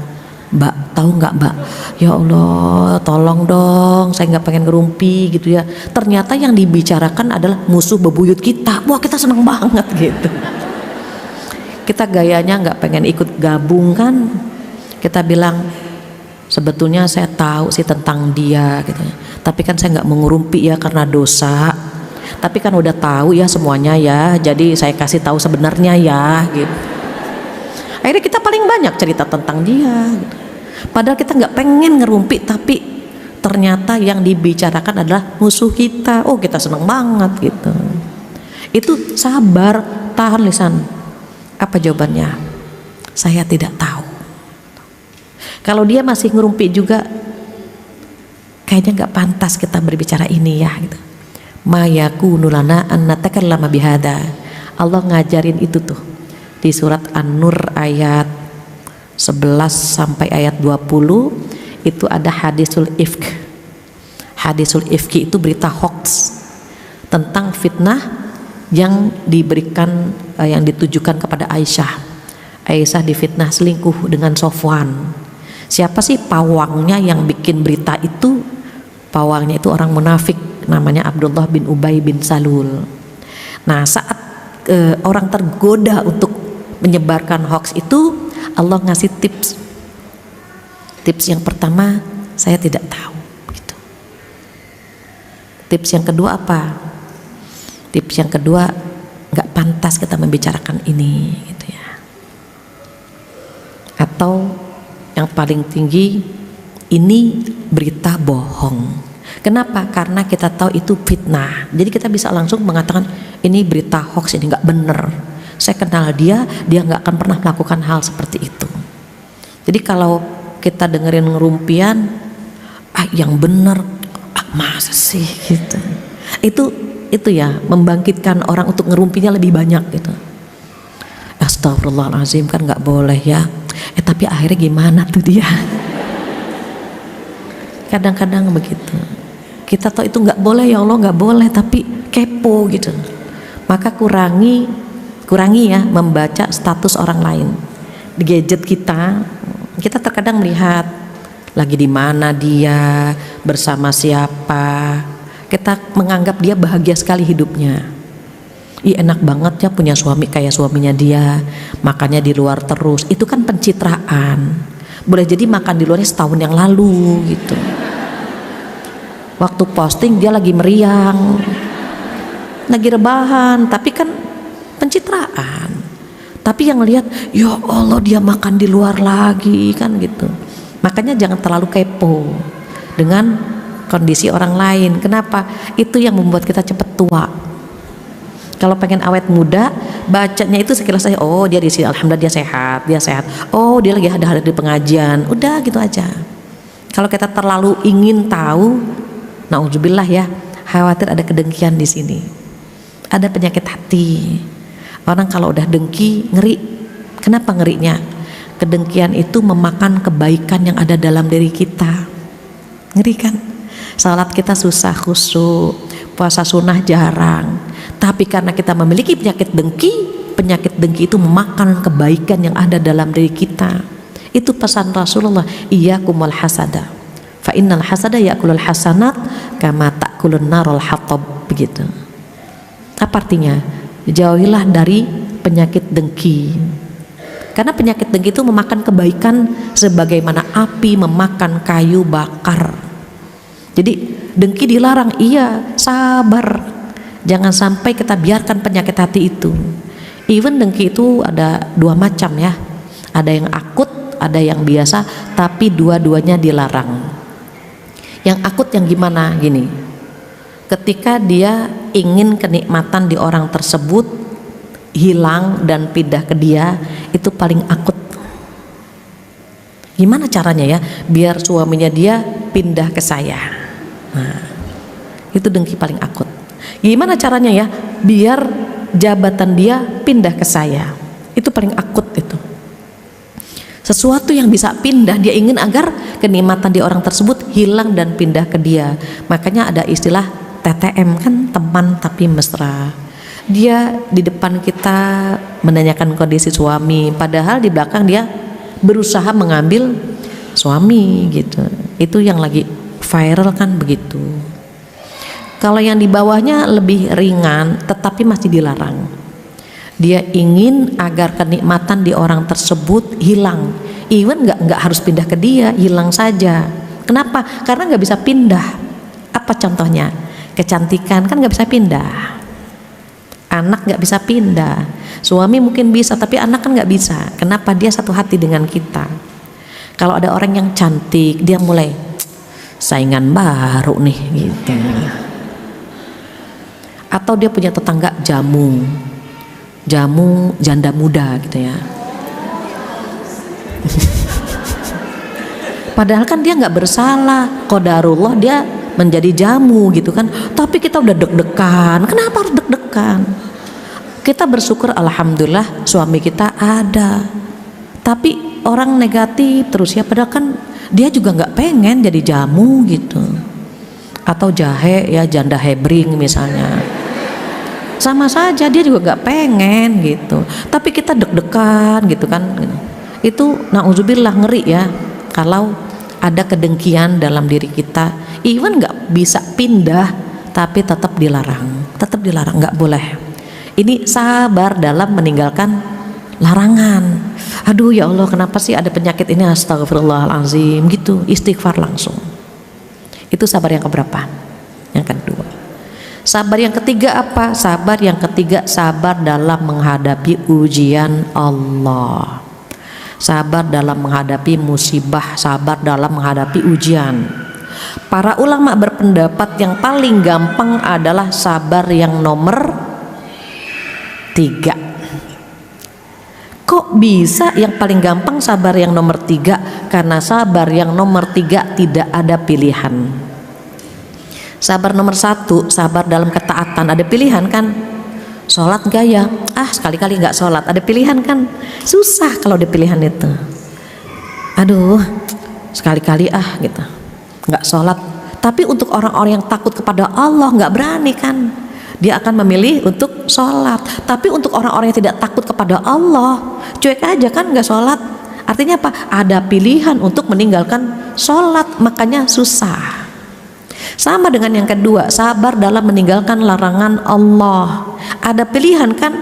Mbak tahu nggak Mbak, ya Allah tolong dong saya nggak pengen ngerumpi gitu ya. Ternyata yang dibicarakan adalah musuh bebuyut kita. Wah kita seneng banget gitu. Kita gayanya nggak pengen ikut gabung kan. Kita bilang sebetulnya saya tahu sih tentang dia gitu, tapi kan saya nggak mau ngerumpi ya karena dosa. tapi kan udah tahu ya semuanya ya, jadi saya kasih tahu sebenarnya ya gitu. Akhirnya kita paling banyak cerita tentang dia gitu. Padahal kita nggak pengen ngerumpi, tapi ternyata yang dibicarakan adalah musuh kita. Oh, kita seneng banget gitu. Itu sabar, tahan lisan. Apa jawabannya? Saya tidak tahu. Kalau dia masih ngerumpi juga, kayaknya nggak pantas kita berbicara ini ya gitu. Ma yakunu lana an natakallama bihada. Allah ngajarin itu tuh di surat An-Nur ayat 11 sampai ayat 20. Itu ada hadisul ifk. Hadisul ifki itu berita hoax tentang fitnah yang diberikan, yang ditujukan kepada Aisyah. Aisyah difitnah selingkuh dengan Sofwan. Siapa sih pawangnya yang bikin berita itu? Pawangnya itu orang munafik, namanya Abdullah bin Ubay bin Salul. Nah, saat orang tergoda untuk menyebarkan hoax itu, Allah ngasih tips. Tips yang pertama, saya tidak tahu gitu. Tips yang kedua apa? Tips yang kedua, nggak pantas kita membicarakan ini gitu ya. Atau yang paling tinggi, ini berita bohong. Kenapa? Karena kita tahu itu fitnah. Jadi kita bisa langsung mengatakan ini berita hoax, ini nggak bener. Saya kenal dia nggak akan pernah melakukan hal seperti itu. Jadi kalau kita dengerin ngerumpian, yang bener, masa sih gitu. Itu ya membangkitkan orang untuk ngerumpinya lebih banyak gitu. Astagfirullahaladzim, kan nggak boleh ya. Tapi akhirnya gimana tuh dia? Kadang-kadang begitu. Kita tahu itu nggak boleh, ya Allah nggak boleh, tapi kepo gitu. Maka kurangi ya membaca status orang lain di gadget kita. Kita terkadang melihat lagi di mana dia, bersama siapa. Kita menganggap dia bahagia sekali hidupnya. Ih, enak banget ya punya suami kayak suaminya dia, makannya di luar terus. Itu kan pencitraan. Boleh jadi makan di luarnya setahun yang lalu gitu. Waktu posting dia lagi meriang, lagi rebahan, tapi kan pencitraan. Tapi yang lihat, ya Allah dia makan di luar lagi kan gitu. Makanya jangan terlalu kepo dengan kondisi orang lain. Kenapa? Itu yang membuat kita cepat tua. Kalau pengen awet muda, bacanya itu sekilas saja, oh dia di sini, alhamdulillah dia sehat. Oh dia lagi ada di pengajian, udah gitu aja. Kalau kita terlalu ingin tahu, nauzubillah ya, khawatir ada kedengkian di sini, ada penyakit hati. Orang kalau udah dengki, ngeri. Kenapa ngerinya? Kedengkian itu memakan kebaikan yang ada dalam diri kita. Ngeri kan? Salat kita susah khusyuk, puasa sunnah jarang. Tapi karena kita memiliki penyakit dengki itu memakan kebaikan yang ada dalam diri kita. Itu pesan Rasulullah, iyyakumul hasada. Fa innal hasada ya'kulul hasanat kama ta'kulun narul hatab, begitu. Apa artinya? Jauhilah dari penyakit dengki. Karena penyakit dengki itu memakan kebaikan sebagaimana api memakan kayu bakar. Jadi dengki dilarang, iya, sabar. Jangan sampai kita biarkan penyakit hati itu. Even dengki itu ada dua macam ya. Ada yang akut, ada yang biasa, tapi dua-duanya dilarang. Yang akut yang gimana? Gini, ketika dia ingin kenikmatan di orang tersebut hilang dan pindah ke dia, itu paling akut. Gimana caranya ya biar suaminya dia pindah ke saya? Nah, itu dengki paling akut. Gimana caranya ya biar jabatan dia pindah ke saya? Itu paling akut itu. Sesuatu yang bisa pindah, dia ingin agar kenikmatan di orang tersebut hilang dan pindah ke dia. Makanya ada istilah TTM kan, teman tapi mesra. Dia di depan kita menanyakan kondisi suami, padahal di belakang dia berusaha mengambil suami gitu. Itu yang lagi viral kan begitu. Kalau yang di bawahnya lebih ringan tetapi masih dilarang. Dia ingin agar kenikmatan di orang tersebut hilang. Even nggak harus pindah ke dia, hilang saja. Kenapa? Karena nggak bisa pindah. Apa contohnya? kecantikan kan nggak bisa pindah, anak nggak bisa pindah, suami mungkin bisa tapi anak kan nggak bisa. Kenapa? Dia satu hati dengan kita. Kalau ada orang yang cantik, dia mulai saingan baru nih gitu. Atau dia punya tetangga jamu janda muda gitu ya. Padahal kan dia nggak bersalah, qadarullah dia menjadi jamu gitu kan. Tapi kita udah deg-degan. Kenapa harus deg-degan? Kita bersyukur alhamdulillah suami kita ada. Tapi orang negatif terus ya, padahal kan dia juga nggak pengen jadi jamu gitu. Atau jahe ya, janda hebring misalnya. Sama saja dia juga nggak pengen gitu. Tapi kita deg-degan gitu kan. Itu na'udzubillah, ngeri ya. Kalau ada kedengkian dalam diri kita, even nggak bisa pindah, tapi tetap dilarang, nggak boleh. Ini sabar dalam meninggalkan larangan. Aduh ya Allah, kenapa sih ada penyakit ini, astagfirullahalazim gitu, istighfar langsung. Itu sabar yang keberapa? Yang kedua. Sabar yang ketiga apa? Sabar yang ketiga, sabar dalam menghadapi ujian Allah. Sabar dalam menghadapi musibah, sabar dalam menghadapi ujian. Para ulama berpendapat yang paling gampang adalah sabar yang nomor 3. Kok bisa yang paling gampang sabar yang nomor 3? Karena sabar yang nomor 3 tidak ada pilihan. Sabar nomor 1, sabar dalam ketaatan, ada pilihan kan? Sholat gak ya? Sekali-kali gak sholat, ada pilihan kan? Susah kalau ada pilihan itu. Aduh, sekali-kali gitu, gak sholat. Tapi untuk orang-orang yang takut kepada Allah gak berani kan? Dia akan memilih untuk sholat. Tapi untuk orang-orang yang tidak takut kepada Allah, cuek aja kan, gak sholat. Artinya apa? Ada pilihan untuk meninggalkan sholat, makanya susah. Sama dengan yang kedua, sabar dalam meninggalkan larangan Allah. Ada pilihan kan?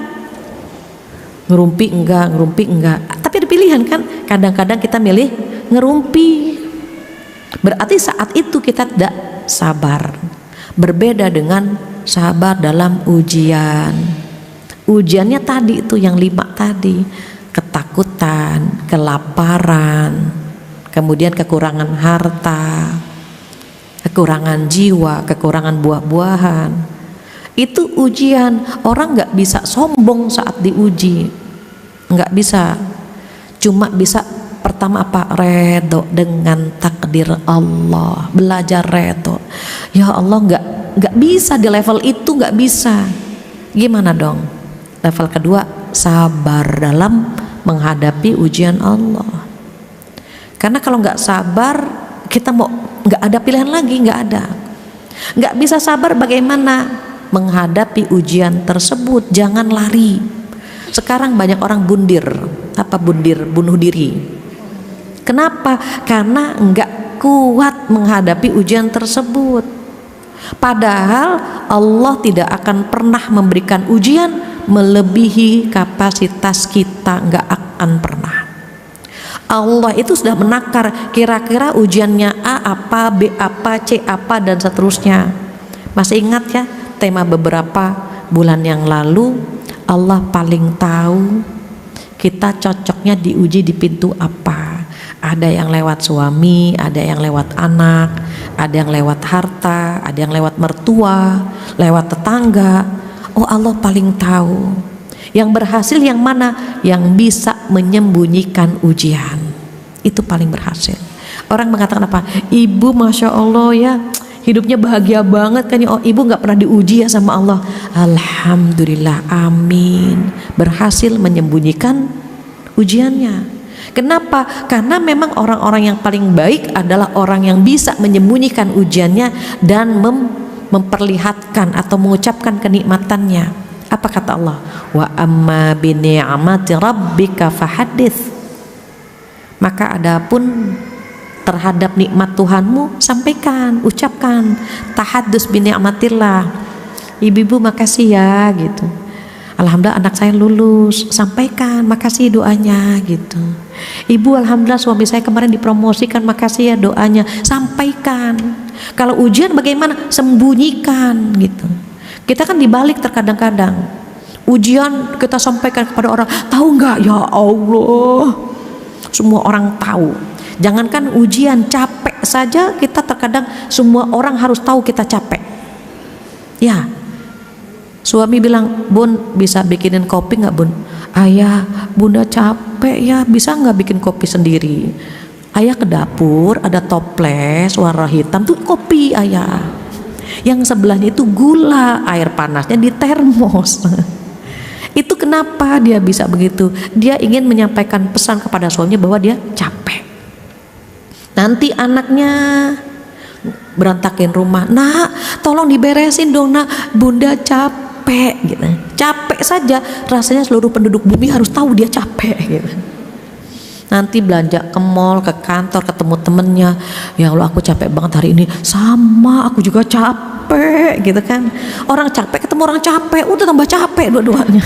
Ngerumpi enggak. Tapi ada pilihan kan? Kadang-kadang kita milih ngerumpi. Berarti saat itu kita tidak sabar. Berbeda dengan sabar dalam ujian. Ujiannya tadi itu yang 5 tadi. Ketakutan, kelaparan, kemudian kekurangan harta, kekurangan jiwa, kekurangan buah-buahan. Itu ujian. Orang nggak bisa sombong saat diuji, nggak bisa. Cuma bisa pertama apa? Redo dengan takdir Allah. Belajar redo. Ya Allah, nggak bisa di level itu, nggak bisa. Gimana dong? Level kedua, sabar dalam menghadapi ujian Allah. Karena kalau nggak sabar, kita mau nggak ada pilihan lagi, nggak bisa sabar. Bagaimana menghadapi ujian tersebut? Jangan lari. Sekarang banyak orang bundir, bunuh diri. Kenapa? Karena nggak kuat menghadapi ujian tersebut. Padahal Allah tidak akan pernah memberikan ujian melebihi kapasitas kita, nggak akan pernah. Allah itu sudah menakar kira-kira ujiannya A apa, B apa, C apa, dan seterusnya. Masih ingat ya tema beberapa bulan yang lalu? Allah paling tahu kita cocoknya diuji di pintu apa. Ada yang lewat suami, ada yang lewat anak, ada yang lewat harta, ada yang lewat mertua, lewat tetangga. Oh, Allah paling tahu. Yang berhasil yang mana? Yang bisa menyembunyikan ujian. Itu paling berhasil. Orang mengatakan apa? Ibu Masya Allah ya, hidupnya bahagia banget kan ya. Oh, ibu gak pernah diuji ya sama Allah. Alhamdulillah, amin. Berhasil menyembunyikan ujiannya. Kenapa? Karena memang orang-orang yang paling baik adalah orang yang bisa menyembunyikan ujiannya dan memperlihatkan atau mengucapkan kenikmatannya. Apa kata Allah? Wa amma bi ni'mati rabbika fahaddits. Maka adapun terhadap nikmat Tuhanmu, sampaikan, ucapkan. Tahaddus bi ni'matillah. Ibu-ibu makasih ya gitu. alhamdulillah anak saya lulus, sampaikan makasih doanya gitu. Ibu, alhamdulillah suami saya kemarin dipromosikan, makasih ya doanya, sampaikan. Kalau ujian bagaimana? Sembunyikan gitu. Kita kan dibalik terkadang-kadang, ujian kita sampaikan kepada orang, tahu nggak ya Allah, semua orang tahu. Jangankan ujian, capek saja kita terkadang semua orang harus tahu kita capek. Ya, suami bilang, Bun bisa bikinin kopi nggak Bun? Ayah, Bunda capek ya, bisa nggak bikin kopi sendiri? Ayah ke dapur, ada toples warna hitam tuh kopi ayah. Yang sebelahnya itu gula, air panasnya di termos. Itu kenapa dia bisa begitu? Dia ingin menyampaikan pesan kepada suaminya bahwa dia capek. Nanti anaknya berantakin rumah, nak tolong diberesin dong nak, bunda capek gitu. Capek saja rasanya seluruh penduduk bumi harus tahu dia capek gitu. Nanti belanja ke mall, ke kantor, ketemu temennya, ya Allah aku capek banget hari ini, sama aku juga capek gitu kan. Orang capek ketemu orang capek, udah tambah capek dua-duanya.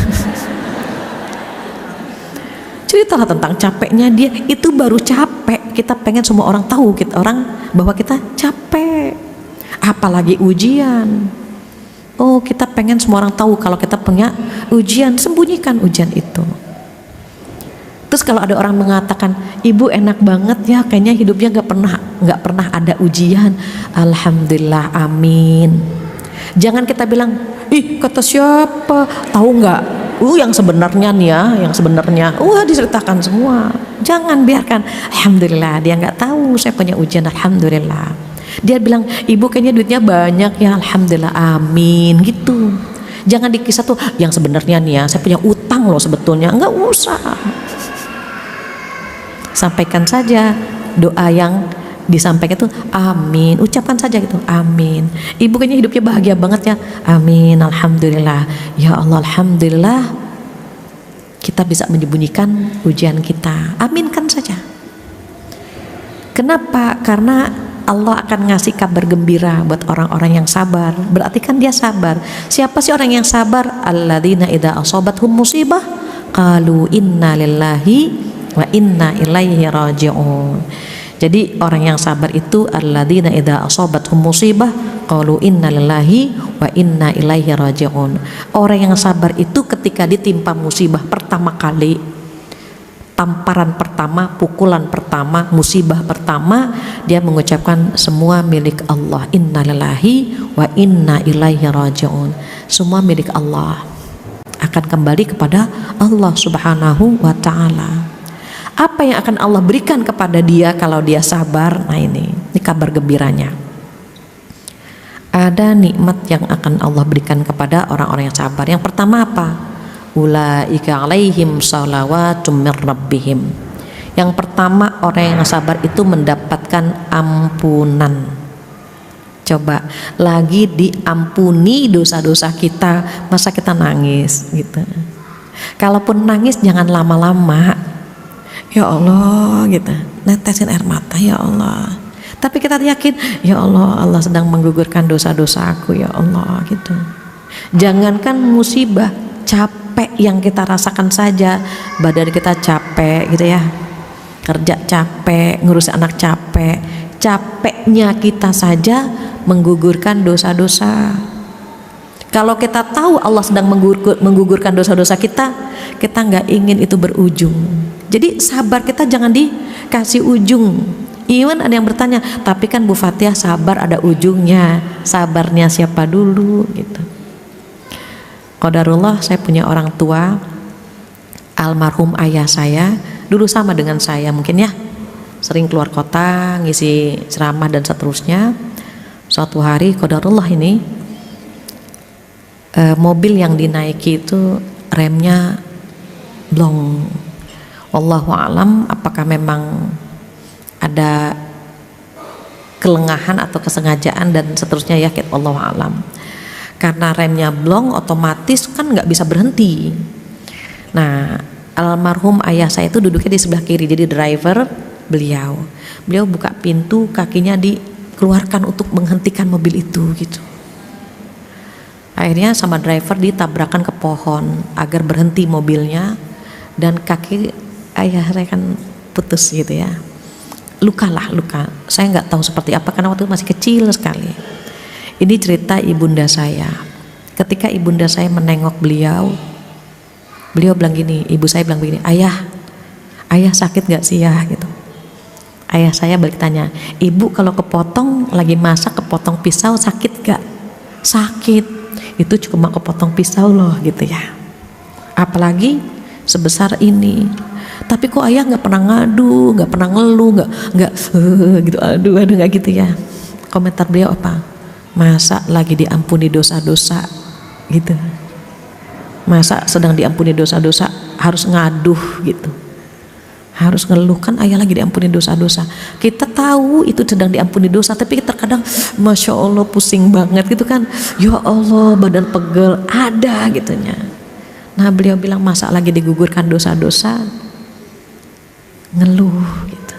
Ceritalah tentang capeknya dia, itu baru capek. Kita pengen semua orang tahu kita orang bahwa kita capek. Apalagi ujian. Oh, kita pengen semua orang tahu kalau kita punya ujian, sembunyikan ujian itu. Terus kalau ada orang mengatakan, ibu enak banget ya, kayaknya hidupnya nggak pernah ada ujian. Alhamdulillah, amin. Jangan kita bilang, ih kata siapa, tahu nggak? Yang sebenarnya nih ya, yang sebenarnya, diceritakan semua. Jangan biarkan. Alhamdulillah, dia nggak tahu saya punya ujian. Alhamdulillah. Dia bilang, ibu kayaknya duitnya banyak ya, alhamdulillah, amin gitu. Jangan dikisah tuh, yang sebenarnya nih ya, saya punya utang loh sebetulnya. Nggak usah. Sampaikan saja doa yang disampaikan itu amin, ucapkan saja gitu amin. Ibu kayaknya hidupnya bahagia banget ya, amin, alhamdulillah ya Allah, alhamdulillah kita bisa menyembunyikan ujian kita, aminkan saja. Kenapa? Karena Allah akan ngasih kabar gembira buat orang-orang yang sabar. Berarti kan dia sabar. Siapa sih orang yang sabar? Alladzina idza asabathum musibah qalu inna lillahi wa inna ilaihi raji'un. Jadi orang yang sabar itu alladzina idza asabathum musibah qalu inna lillahi wa inna ilaihi raji'un. Orang yang sabar itu ketika ditimpa musibah pertama kali, tamparan pertama, pukulan pertama, musibah pertama, dia mengucapkan semua milik Allah, inna lillahi wa inna ilaihi raji'un. Semua milik Allah, akan kembali kepada Allah Subhanahu wa ta'ala. Apa yang akan Allah berikan kepada dia kalau dia sabar? Nah ini kabar gembiranya. Ada nikmat yang akan Allah berikan kepada orang-orang yang sabar. Yang pertama apa? Ulaika alaihim shalawatum mir rabbihim. Yang pertama, orang yang sabar itu mendapatkan ampunan. Coba lagi diampuni dosa-dosa kita, masa kita nangis gitu. Kalaupun nangis jangan lama-lama. Ya Allah gitu, netesin air mata, ya Allah. Tapi kita yakin, ya Allah, Allah sedang menggugurkan dosa-dosa aku, ya Allah gitu. Jangankan musibah, capek yang kita rasakan saja, badan kita capek gitu ya, kerja capek, ngurus anak capek, capeknya kita saja menggugurkan dosa-dosa. Kalau kita tahu Allah sedang menggugurkan dosa-dosa kita nggak ingin itu berujung. Jadi sabar kita jangan dikasih ujung. Even ada yang bertanya, tapi kan Bu Fathia sabar ada ujungnya. Sabarnya siapa dulu gitu. Qadarullah, saya punya orang tua, almarhum ayah saya, dulu sama dengan saya mungkin ya, sering keluar kota, ngisi ceramah dan seterusnya. Suatu hari qadarullah ini mobil yang dinaiki itu remnya blong. Wallahu alam, apakah memang ada kelengahan atau kesengajaan dan seterusnya ya, wallahu alam. Karena remnya blong, otomatis kan nggak bisa berhenti. Nah, almarhum ayah saya itu duduknya di sebelah kiri, jadi driver beliau buka pintu, kakinya dikeluarkan untuk menghentikan mobil itu gitu. Akhirnya sama driver ditabrakan ke pohon agar berhenti mobilnya, dan kaki ayah saya kan putus gitu ya. Luka. Saya nggak tahu seperti apa karena waktu itu masih kecil sekali. Ini cerita ibunda saya. Ketika ibunda saya menengok beliau bilang gini, ibu saya bilang begini, ayah sakit nggak sih ya gitu. Ayah saya balik tanya, ibu kalau kepotong lagi masak kepotong pisau sakit gak? Sakit, itu cuma kepotong pisau loh gitu ya, apalagi sebesar ini. Tapi kok ayah nggak pernah ngadu, nggak pernah ngeluh, nggak gitu, aduh nggak gitu ya. Komentar beliau apa? Masa lagi diampuni dosa-dosa gitu, masa sedang diampuni dosa-dosa harus ngaduh gitu, harus ngeluh? Kan ayah lagi diampuni dosa-dosa. Kita tahu itu sedang diampuni dosa, tapi terkadang masya Allah pusing banget gitu kan, ya Allah badan pegel ada gitunya. Nah beliau bilang masa lagi digugurkan dosa-dosa ngeluh gitu.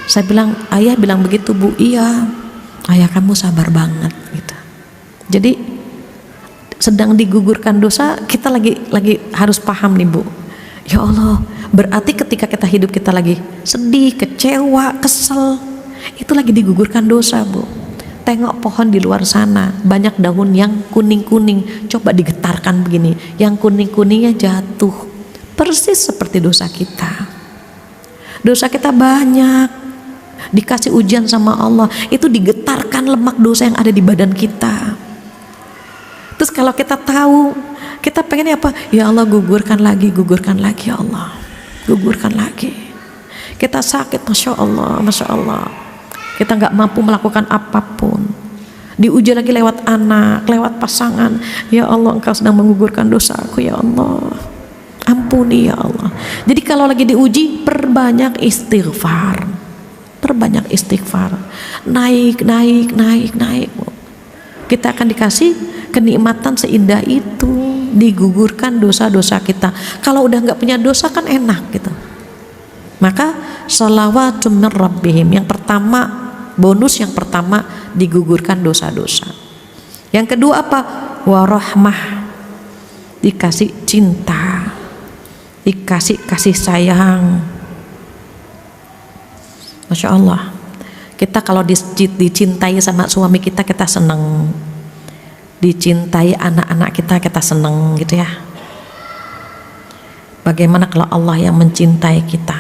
Saya bilang, ayah bilang begitu bu, iya ayah kamu sabar banget gitu. Jadi sedang digugurkan dosa, kita lagi harus paham nih bu, ya Allah, berarti ketika kita hidup kita lagi sedih, kecewa, kesel, itu lagi digugurkan dosa bu. Tengok pohon di luar sana, banyak daun yang kuning-kuning, coba digetarkan begini, yang kuning-kuningnya jatuh, persis seperti dosa kita. Dosa kita banyak, dikasih ujian sama Allah, itu digetarkan lemak dosa yang ada di badan kita. Terus kalau kita tahu, kita pengennya apa? Ya Allah gugurkan lagi ya Allah, gugurkan lagi. Kita sakit, masya Allah, kita nggak mampu melakukan apapun, diuji lagi lewat anak, lewat pasangan. Ya Allah engkau sedang menggugurkan dosaku ya Allah, ampuni ya Allah. Jadi kalau lagi diuji, perbanyak istighfar, naik. Kita akan dikasih kenikmatan seindah itu, digugurkan dosa-dosa kita. Kalau udah nggak punya dosa kan enak gitu. Maka shalawatun min rabbihim, yang pertama, bonus yang pertama digugurkan dosa-dosa. Yang kedua apa? Warahmah, dikasih cinta, dikasih kasih sayang. Masya Allah, kita kalau dicintai sama suami kita, kita seneng. Dicintai anak-anak kita seneng gitu ya. Bagaimana kalau Allah yang mencintai kita?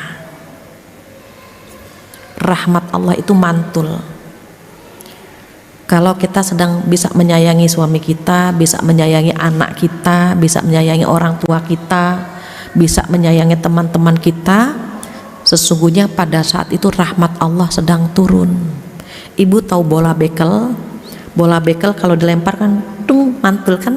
Rahmat Allah itu mantul. Kalau kita sedang bisa menyayangi suami kita, bisa menyayangi anak kita, bisa menyayangi orang tua kita, bisa menyayangi teman-teman kita, sesungguhnya pada saat itu rahmat Allah sedang turun. Ibu tahu bola bekel kalau dilempar kan mantul kan.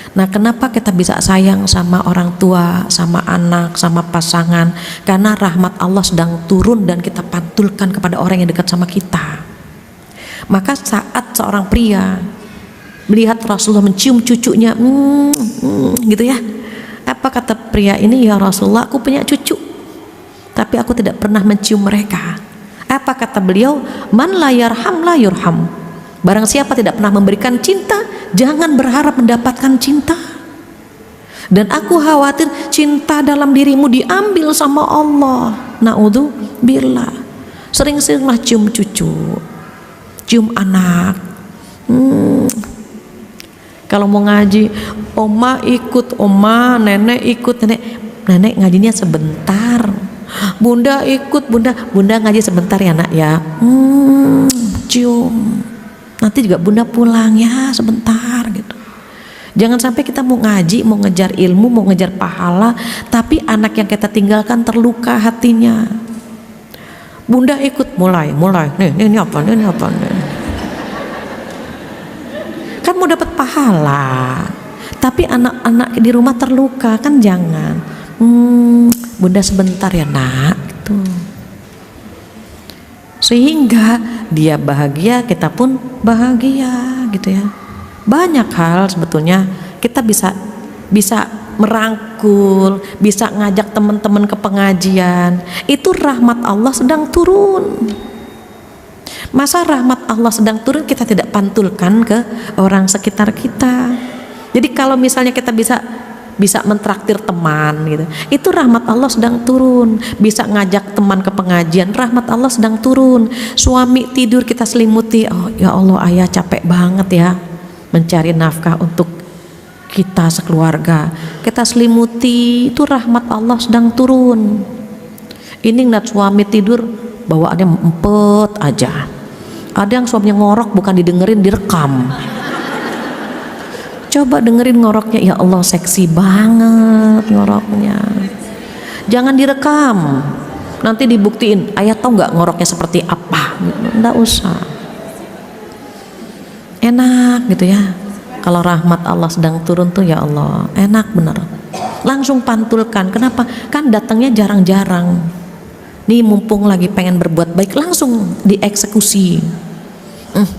Nah kenapa kita bisa sayang sama orang tua, sama anak, sama pasangan? Karena rahmat Allah sedang turun dan kita pantulkan kepada orang yang dekat sama kita. Maka saat seorang pria melihat Rasulullah mencium cucunya, gitu ya, apa kata pria ini? Ya Rasulullah, aku punya cucu, tapi aku tidak pernah mencium mereka. Apa kata beliau? Man la yarham la yurham. Barang siapa tidak pernah memberikan cinta, jangan berharap mendapatkan cinta. Dan aku khawatir cinta dalam dirimu diambil sama Allah. Na'udzubillah. Sering-seringlah cium cucu, cium anak. Kalau mau ngaji, oma ikut, oma, nenek ikut, nenek ngajinya sebentar. Bunda ikut, bunda ngaji sebentar ya nak ya. Cium. Nanti juga bunda pulang ya sebentar gitu. Jangan sampai kita mau ngaji, mau ngejar ilmu, mau ngejar pahala, tapi anak yang kita tinggalkan terluka hatinya. Bunda ikut, mulai. Ini apa nih? Kan mau dapat pahala, tapi anak-anak di rumah terluka kan jangan. Bunda sebentar ya nak gitu. Sehingga dia bahagia, kita pun bahagia gitu ya. Banyak hal sebetulnya kita bisa merangkul, bisa ngajak teman-teman ke pengajian. Itu rahmat Allah sedang turun. Masa rahmat Allah sedang turun kita tidak pantulkan ke orang sekitar kita? Jadi kalau misalnya kita bisa mentraktir teman gitu, itu rahmat Allah sedang turun. Bisa ngajak teman ke pengajian, rahmat Allah sedang turun. Suami tidur kita selimuti, oh ya Allah ayah capek banget ya mencari nafkah untuk kita sekeluarga, kita selimuti, itu rahmat Allah sedang turun. Ini ngeliat suami tidur bawaannya empet aja. Ada yang suaminya ngorok bukan didengerin, direkam. Coba dengerin ngoroknya, ya Allah seksi banget ngoroknya. Jangan direkam, nanti dibuktiin ayah tahu nggak ngoroknya seperti apa. Nggak usah, enak gitu ya. Kalau rahmat Allah sedang turun tuh ya Allah enak bener, langsung pantulkan. Kenapa? Kan datangnya jarang-jarang. Nih mumpung lagi pengen berbuat baik langsung dieksekusi,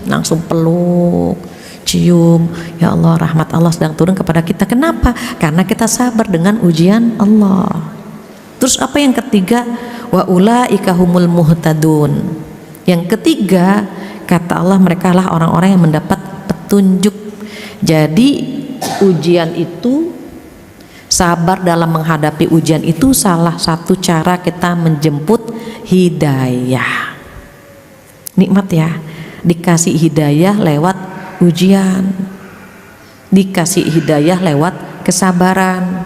langsung peluk, cium, ya Allah rahmat Allah sedang turun kepada kita. Kenapa? Karena kita sabar dengan ujian Allah. Terus apa yang ketiga? Wa ulaika humul muhtadun. Yang ketiga kata Allah, mereka lah orang-orang yang mendapat petunjuk. Jadi ujian itu, sabar dalam menghadapi ujian itu salah satu cara kita menjemput hidayah. Nikmat ya, dikasih hidayah lewat ujian, dikasih hidayah lewat kesabaran,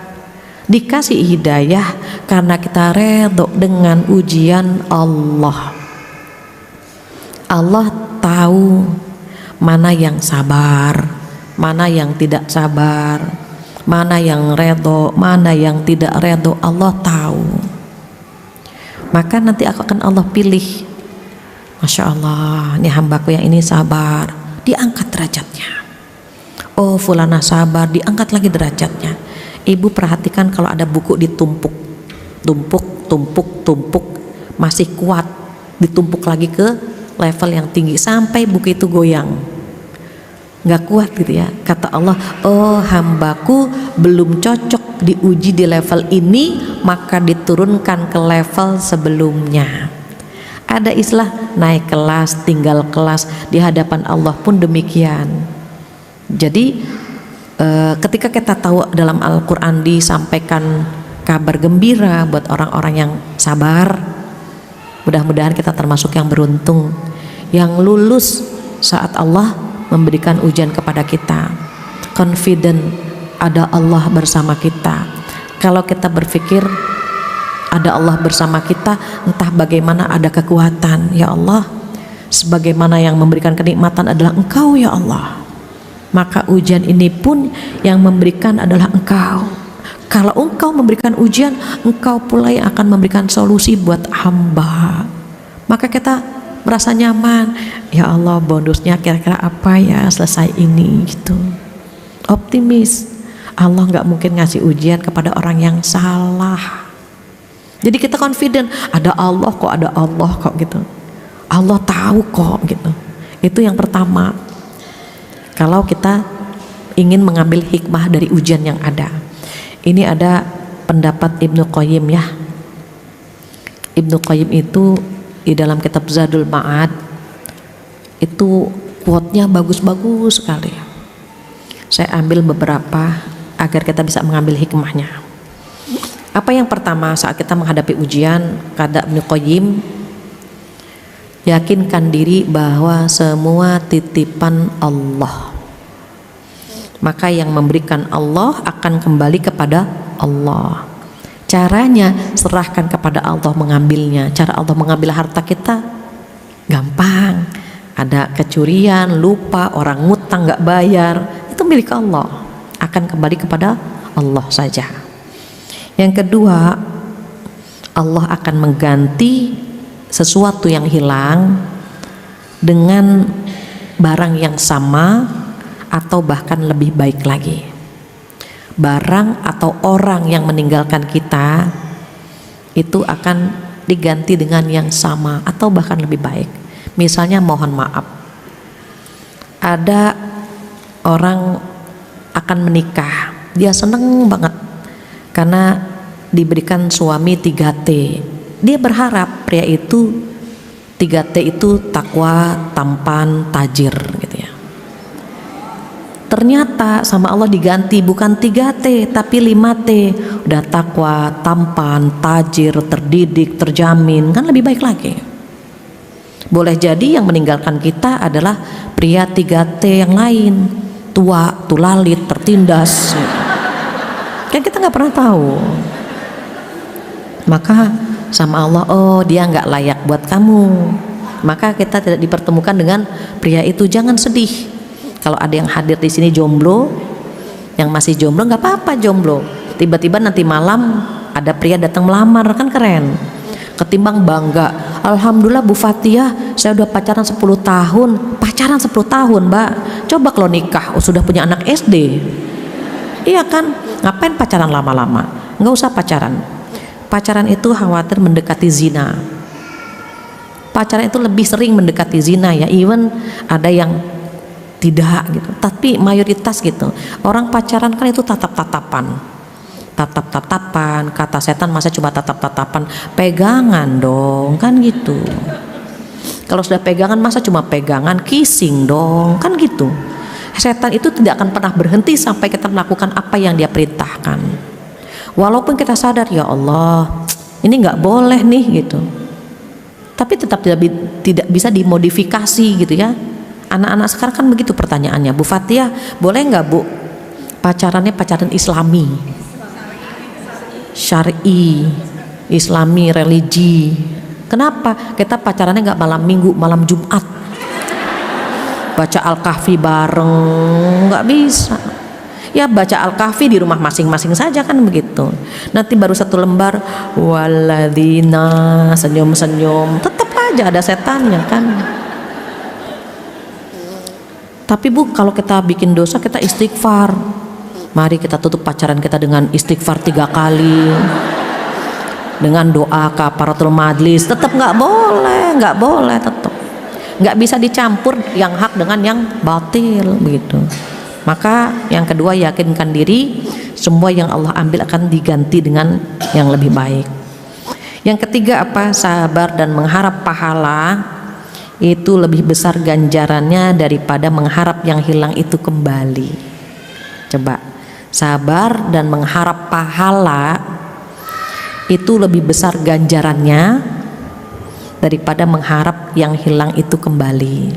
dikasih hidayah karena kita redho dengan ujian Allah. Allah tahu mana yang sabar, mana yang tidak sabar, mana yang redho, mana yang tidak redho, Allah tahu. Maka nanti akan Allah pilih, Masya Allah ini hambaku yang ini sabar, diangkat derajatnya. Oh fulana sabar, diangkat lagi derajatnya. Ibu perhatikan kalau ada buku ditumpuk, tumpuk, masih kuat, ditumpuk lagi ke level yang tinggi sampai buku itu goyang, nggak kuat gitu ya. Kata Allah, oh hambaku belum cocok diuji di level ini, maka diturunkan ke level sebelumnya. Ada istilah naik kelas, tinggal kelas, di hadapan Allah pun demikian. Jadi ketika kita tahu dalam Al-Quran disampaikan kabar gembira buat orang-orang yang sabar, mudah-mudahan kita termasuk yang beruntung, yang lulus saat Allah memberikan ujian kepada kita, confident ada Allah bersama kita. Kalau kita berpikir ada Allah bersama kita, entah bagaimana ada kekuatan, ya Allah sebagaimana yang memberikan kenikmatan adalah Engkau ya Allah, maka ujian ini pun yang memberikan adalah Engkau. Kalau Engkau memberikan ujian, Engkau pula yang akan memberikan solusi buat hamba, maka kita merasa nyaman. Ya Allah bonusnya kira-kira apa ya selesai ini gitu, optimis. Allah nggak mungkin ngasih ujian kepada orang yang salah. Jadi kita confident, ada Allah kok gitu, Allah tahu kok gitu. Itu yang pertama, kalau kita ingin mengambil hikmah dari ujian yang ada. Ini ada pendapat Ibnu Qayyim ya. Ibnu Qayyim itu di dalam kitab Zadul Ma'ad itu quote-nya bagus-bagus sekali. Saya ambil beberapa agar kita bisa mengambil hikmahnya. Apa yang pertama saat kita menghadapi ujian, kata Ibnu Qayyim, yakinkan diri bahwa semua titipan Allah. Maka yang memberikan Allah akan kembali kepada Allah. Caranya serahkan kepada Allah mengambilnya. Cara Allah mengambil harta kita gampang. Ada kecurian, lupa, orang ngutang nggak bayar, itu milik Allah, akan kembali kepada Allah saja. Yang kedua, Allah akan mengganti sesuatu yang hilang dengan barang yang sama atau bahkan lebih baik lagi. Barang atau orang yang meninggalkan kita itu akan diganti dengan yang sama atau bahkan lebih baik. Misalnya mohon maaf, ada orang akan menikah, dia seneng banget karena diberikan suami 3T. Dia berharap pria itu 3T itu takwa, tampan, tajir gitu ya. Ternyata sama Allah diganti bukan 3T tapi 5T. Udah takwa, tampan, tajir, terdidik, terjamin, kan lebih baik lagi. Boleh jadi yang meninggalkan kita adalah pria 3T yang lain, tua, tulalit, tertindas. Kan kita nggak pernah tahu. Maka sama Allah, oh dia nggak layak buat kamu, maka kita tidak dipertemukan dengan pria itu. Jangan sedih kalau ada yang hadir di sini jomblo, yang masih jomblo nggak apa-apa jomblo. Tiba-tiba nanti malam ada pria datang melamar, kan keren. Ketimbang bangga, alhamdulillah Bu Fathia, saya udah pacaran 10 tahun. Pacaran 10 tahun Mbak, coba kalau nikah sudah punya anak SD, iya kan? Ngapain pacaran lama-lama? Nggak usah pacaran. Pacaran itu khawatir mendekati zina. Pacaran itu lebih sering mendekati zina ya. Even ada yang tidak gitu, tapi mayoritas gitu. Orang pacaran kan itu tatap-tatapan, tatap-tatapan. Kata setan masa cuma tatap-tatapan, pegangan dong kan gitu. Kalau sudah pegangan masa cuma pegangan, kissing dong kan gitu. Setan itu tidak akan pernah berhenti sampai kita melakukan apa yang dia perintahkan. Walaupun kita sadar ya Allah ini nggak boleh nih gitu, tapi tetap tidak bisa dimodifikasi gitu ya. Anak-anak sekarang kan begitu pertanyaannya, Bu Fathia boleh nggak Bu pacarannya pacaran Islami, syar'i, Islami, religi? Kenapa? Kita pacarannya nggak malam Minggu, malam Jumat, baca Al-Kahfi bareng, nggak bisa. Ya baca Al-Kahfi di rumah masing-masing saja kan begitu. Nanti baru 1 lembar waladina senyum-senyum, tetap aja ada setannya kan. Tapi Bu, kalau kita bikin dosa kita istighfar. Mari kita tutup pacaran kita dengan istighfar 3 kali, dengan doa kafaratul majlis. Tetap nggak boleh, tetap nggak bisa dicampur yang hak dengan yang batil begitu. Maka yang kedua, yakinkan diri semua yang Allah ambil akan diganti dengan yang lebih baik. Yang ketiga apa? Sabar dan mengharap pahala itu lebih besar ganjarannya daripada mengharap yang hilang itu kembali. Coba, sabar dan mengharap pahala itu lebih besar ganjarannya daripada mengharap yang hilang itu kembali.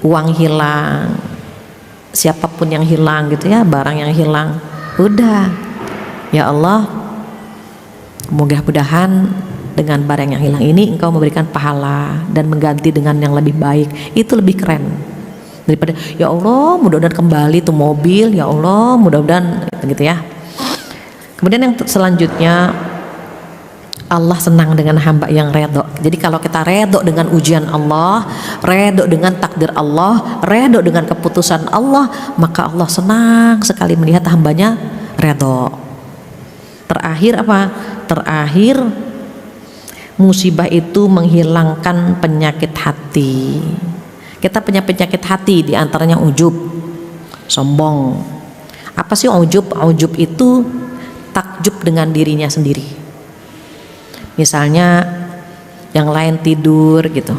Uang hilang, siapapun yang hilang gitu ya, barang yang hilang, udah ya Allah, mudah-mudahan dengan barang yang hilang ini Engkau memberikan pahala dan mengganti dengan yang lebih baik. Itu lebih keren daripada ya Allah mudah-mudahan kembali tuh mobil, ya Allah mudah-mudahan gitu ya. Kemudian yang selanjutnya, Allah senang dengan hamba yang redho. Jadi kalau kita redho dengan ujian Allah, redho dengan takdir Allah, redho dengan keputusan Allah, maka Allah senang sekali melihat hambanya redho. Terakhir apa? Terakhir, musibah itu menghilangkan penyakit hati. Kita punya penyakit hati, diantaranya ujub, sombong. Apa sih ujub? Ujub itu takjub dengan dirinya sendiri. Misalnya yang lain tidur gitu,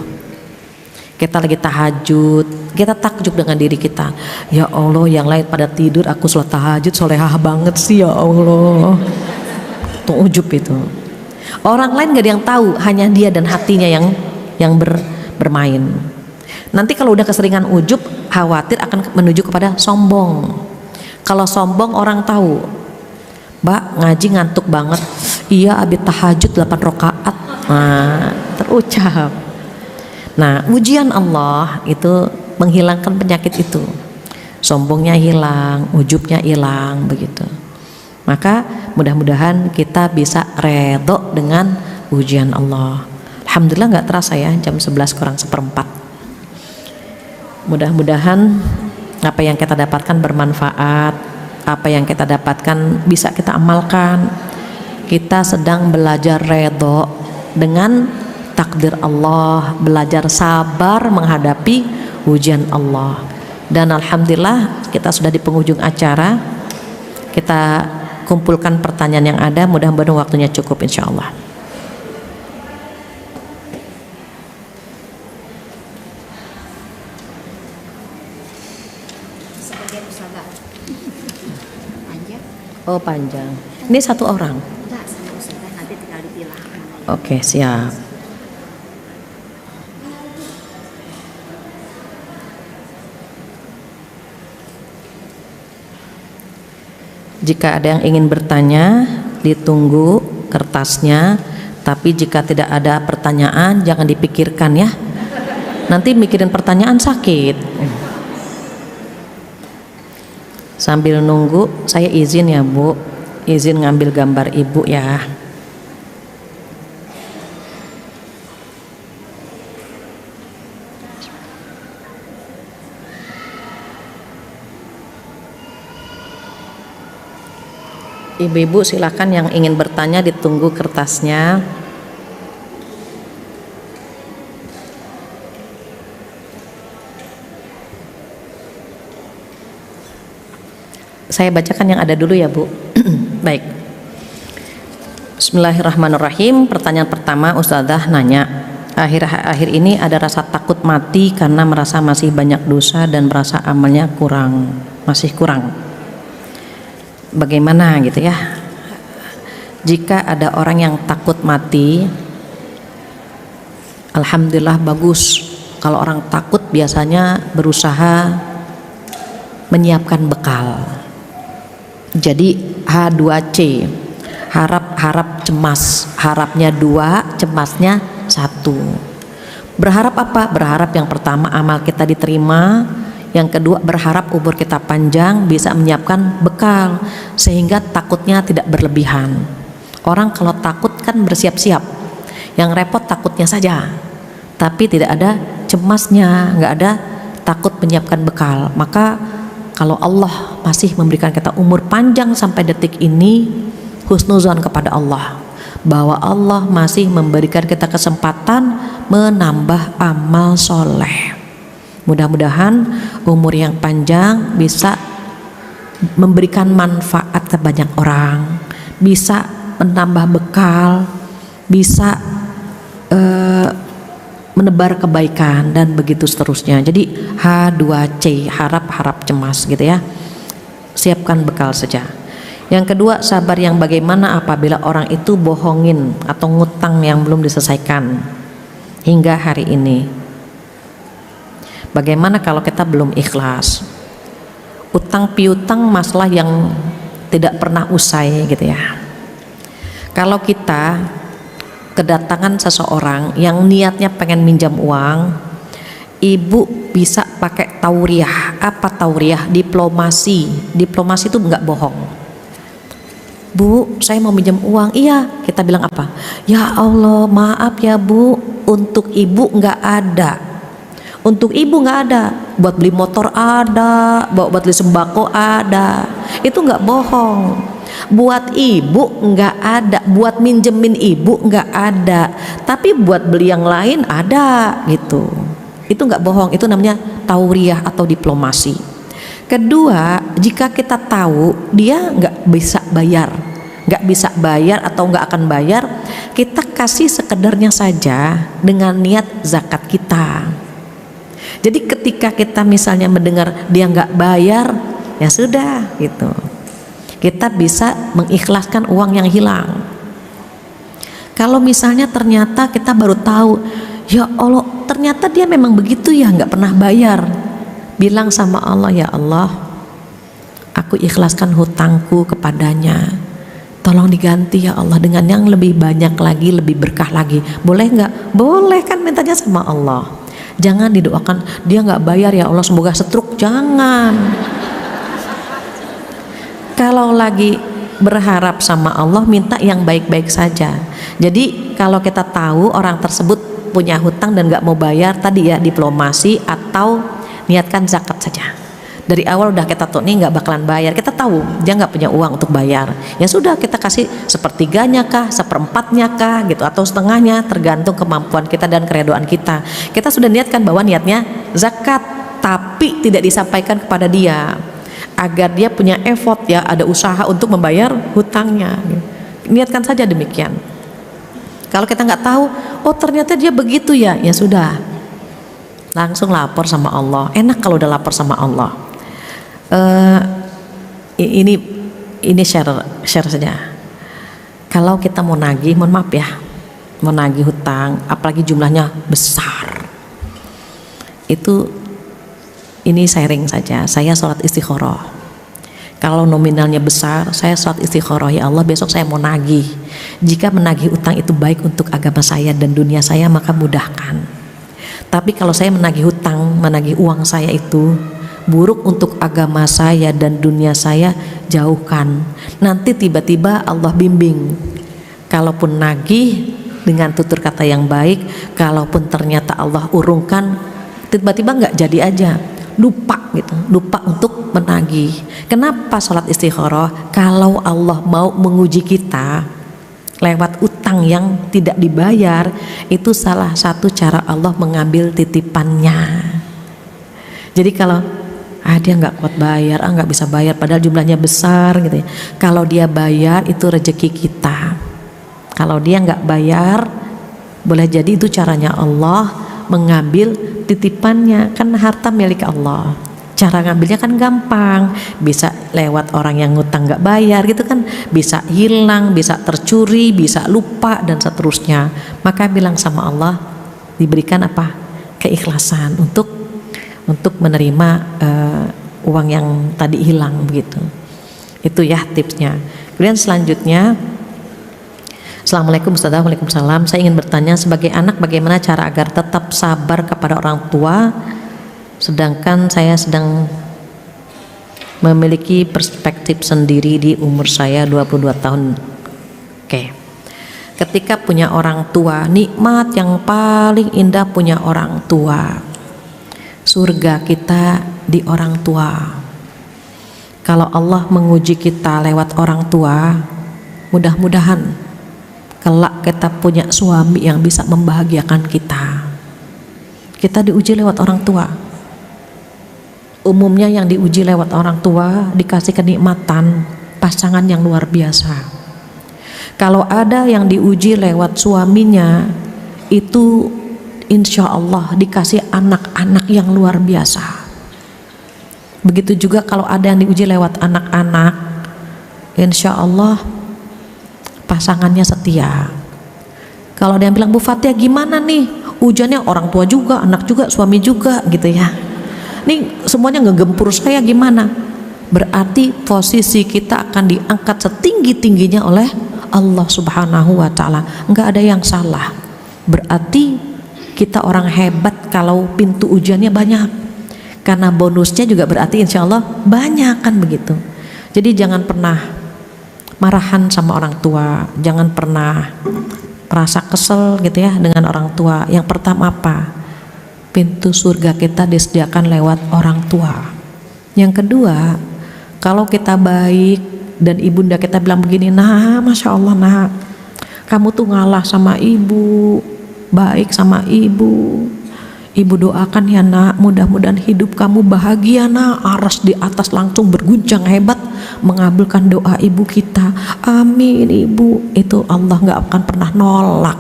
kita lagi tahajud, kita takjub dengan diri kita, ya Allah yang lain pada tidur, aku sholat tahajud solehah banget sih ya Allah. Tuh ujub itu. Orang lain gak ada yang tahu, hanya dia dan hatinya yang bermain. Nanti kalau udah keseringan ujub, khawatir akan menuju kepada sombong. Kalau sombong orang tahu, Mbak ngaji ngantuk banget, iya abis tahajud 8 rakaat. Nah, terucap. Nah, ujian Allah itu menghilangkan penyakit itu. Sombongnya hilang, ujubnya hilang begitu. Maka mudah-mudahan kita bisa redho dengan ujian Allah. Alhamdulillah nggak terasa ya, jam 11 kurang 1/4. Mudah-mudahan apa yang kita dapatkan bermanfaat, apa yang kita dapatkan bisa kita amalkan. Kita sedang belajar redho dengan takdir Allah, belajar sabar menghadapi ujian Allah. Dan alhamdulillah kita sudah di penghujung acara. Kita kumpulkan pertanyaan yang ada, mudah-mudahan waktunya cukup insya Allah. sebagai ustazah. Panjang? Oh panjang. Ini satu orang. Enggak, sama ustazah nanti tinggal dipilah. Oke, siap. Jika ada yang ingin bertanya, ditunggu kertasnya. Tapi jika tidak ada pertanyaan, jangan dipikirkan ya. Nanti mikirin pertanyaan sakit. Sambil nunggu, saya izin ya Bu, izin ngambil gambar Ibu ya. Ibu-ibu silakan yang ingin bertanya ditunggu kertasnya. Saya bacakan yang ada dulu ya Bu. Baik. Bismillahirrahmanirrahim. Pertanyaan pertama, Ustazah nanya, akhir-akhir ini ada rasa takut mati karena merasa masih banyak dosa dan merasa amalnya masih kurang. Bagaimana gitu ya? Jika ada orang yang takut mati, alhamdulillah bagus. Kalau orang takut biasanya berusaha menyiapkan bekal. Jadi H2C, harap cemas, harapnya 2, cemasnya 1. Berharap apa? Berharap yang pertama amal kita diterima, yang kedua berharap umur kita panjang, bisa menyiapkan bekal sehingga takutnya tidak berlebihan. Orang kalau takut kan bersiap-siap, yang repot takutnya saja, tapi tidak ada cemasnya, nggak ada takut menyiapkan bekal. Maka kalau Allah masih memberikan kita umur panjang sampai detik ini, husnuzon kepada Allah bahwa Allah masih memberikan kita kesempatan menambah amal soleh. Mudah-mudahan umur yang panjang bisa memberikan manfaat ke banyak orang, bisa menambah bekal, bisa menebar kebaikan dan begitu seterusnya. Jadi H2C, harap cemas gitu ya. Siapkan bekal saja. Yang kedua, sabar yang bagaimana apabila orang itu bohongin atau ngutang yang belum diselesaikan hingga hari ini. Bagaimana kalau kita belum ikhlas? Utang piutang masalah yang tidak pernah usai gitu ya. Kalau kita kedatangan seseorang yang niatnya pengen minjam uang, ibu bisa pakai tauriah. Apa tauriah? Diplomasi. Diplomasi itu nggak bohong. Bu, saya mau minjam uang. Iya, kita bilang apa? Ya Allah, maaf ya Bu, untuk ibu nggak ada. Untuk ibu nggak ada, buat beli motor ada, buat beli sembako ada, itu nggak bohong. Buat ibu nggak ada, buat minjemin ibu nggak ada, tapi buat beli yang lain ada gitu. Itu nggak bohong, itu namanya tauriah atau diplomasi. Kedua, jika kita tahu dia nggak bisa bayar atau nggak akan bayar, kita kasih sekedarnya saja dengan niat zakat kita. Jadi ketika kita misalnya mendengar dia nggak bayar, ya sudah gitu. Kita bisa mengikhlaskan uang yang hilang. Kalau misalnya ternyata kita baru tahu, ya Allah ternyata dia memang begitu ya, nggak pernah bayar. Bilang sama Allah, ya Allah, aku ikhlaskan hutangku kepadanya. Tolong diganti ya Allah dengan yang lebih banyak lagi, lebih berkah lagi. Boleh nggak? Boleh kan, mintanya sama Allah. Jangan didoakan dia nggak bayar ya Allah semoga setruk, jangan. Kalau lagi berharap sama Allah, minta yang baik-baik saja. Jadi kalau kita tahu orang tersebut punya hutang dan nggak mau bayar, tadi ya diplomasi atau niatkan zakat saja. Dari awal udah kita tahu nih nggak bakalan bayar, kita tahu dia nggak punya uang untuk bayar, ya sudah kita kasih sepertiganya kah, seperempatnya kah gitu, atau setengahnya, tergantung kemampuan kita dan keredoan kita. Kita sudah niatkan bahwa niatnya zakat, tapi tidak disampaikan kepada dia agar dia punya effort ya, ada usaha untuk membayar hutangnya. Niatkan saja demikian. Kalau kita nggak tahu, oh ternyata dia begitu ya, ya sudah, langsung lapor sama Allah. Enak kalau udah lapor sama Allah. Eh, ini share saja. Kalau kita mau nagih, mohon maaf ya, mau nagih hutang, apalagi jumlahnya besar, itu ini sharing saja. Saya sholat istikharah. Kalau nominalnya besar, saya sholat istikharah, ya Allah besok saya mau nagih. Jika menagih utang itu baik untuk agama saya dan dunia saya, maka mudahkan. Tapi kalau saya menagih hutang, menagih uang saya itu buruk untuk agama saya dan dunia saya, jauhkan. Nanti tiba-tiba Allah bimbing. Kalaupun nagih dengan tutur kata yang baik, kalaupun ternyata Allah urungkan, tiba-tiba nggak jadi aja, lupa gitu, lupa untuk menagih. Kenapa sholat istikharah? Kalau Allah mau menguji kita lewat utang yang tidak dibayar, itu salah satu cara Allah mengambil titipannya. Jadi kalau dia nggak kuat bayar, nggak bisa bayar, padahal jumlahnya besar gitu ya. Kalau dia bayar, itu rezeki kita. Kalau dia nggak bayar, boleh jadi itu caranya Allah mengambil titipannya, kan harta milik Allah. Cara ngambilnya kan gampang, bisa lewat orang yang ngutang nggak bayar gitu kan, bisa hilang, bisa tercuri, bisa lupa dan seterusnya. Maka bilang sama Allah, diberikan apa? Keikhlasan untuk menerima uang yang tadi hilang begitu. Itu ya tipsnya. Kemudian selanjutnya, Assalamualaikum Ustazah. Waalaikumsalam. Saya ingin bertanya, sebagai anak bagaimana cara agar tetap sabar kepada orang tua sedangkan saya sedang memiliki perspektif sendiri di umur saya 22 tahun. Oke. Ketika punya orang tua, nikmat yang paling indah punya orang tua. Surga kita di orang tua. Kalau Allah menguji kita lewat orang tua, mudah-mudahan kelak kita punya suami yang bisa membahagiakan kita. Kita diuji lewat orang tua. Umumnya yang diuji lewat orang tua dikasih kenikmatan pasangan yang luar biasa. Kalau ada yang diuji lewat suaminya, itu insya Allah dikasih anak-anak yang luar biasa. Begitu juga kalau ada yang diuji lewat anak-anak, insya Allah pasangannya setia. Kalau ada yang bilang, Bu Fatia gimana nih, ujiannya orang tua juga, anak juga, suami juga gitu ya, nih semuanya ngegempur saya gimana? Berarti posisi kita akan diangkat setinggi-tingginya oleh Allah Subhanahu wa Ta'ala. Enggak ada yang salah. Berarti kita orang hebat kalau pintu ujiannya banyak, karena bonusnya juga berarti insya Allah banyak, kan begitu. Jadi jangan pernah marahan sama orang tua, jangan pernah merasa kesel gitu ya dengan orang tua. Yang pertama apa? Pintu surga kita disediakan lewat orang tua. Yang kedua, kalau kita baik dan ibunda kita bilang begini, nah Masya Allah nak, kamu tuh ngalah sama ibu, baik sama ibu, ibu doakan ya nak, mudah-mudahan hidup kamu bahagia nak. Aras di atas langsung berguncang hebat mengabulkan doa ibu kita, amin ibu. Itu Allah gak akan pernah nolak.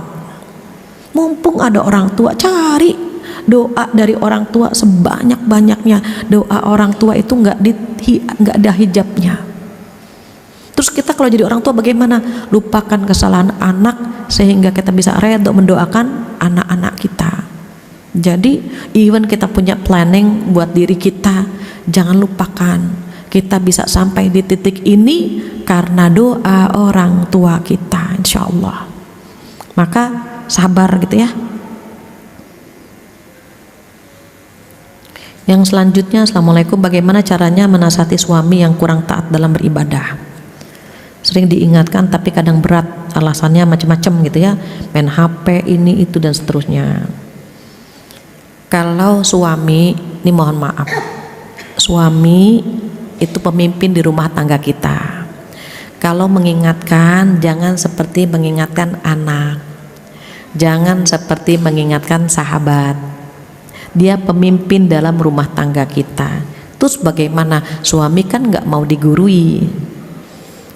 Mumpung ada orang tua, cari doa dari orang tua sebanyak-banyaknya. Doa orang tua itu gak ada hijabnya. Terus kita kalau jadi orang tua bagaimana? Lupakan kesalahan anak sehingga kita bisa redha mendoakan anak-anak kita. Jadi even kita punya planning buat diri kita, jangan lupakan kita bisa sampai di titik ini karena doa orang tua kita, insya Allah. Maka sabar gitu ya. Yang selanjutnya, Assalamualaikum, bagaimana caranya menasihati suami yang kurang taat dalam beribadah? Sering diingatkan tapi kadang berat, alasannya macam-macam gitu ya, main HP ini itu dan seterusnya. Kalau suami, ini mohon maaf, suami itu pemimpin di rumah tangga kita. Kalau mengingatkan, jangan seperti mengingatkan anak, jangan seperti mengingatkan sahabat. Dia pemimpin dalam rumah tangga kita. Terus bagaimana? Suami kan nggak mau digurui.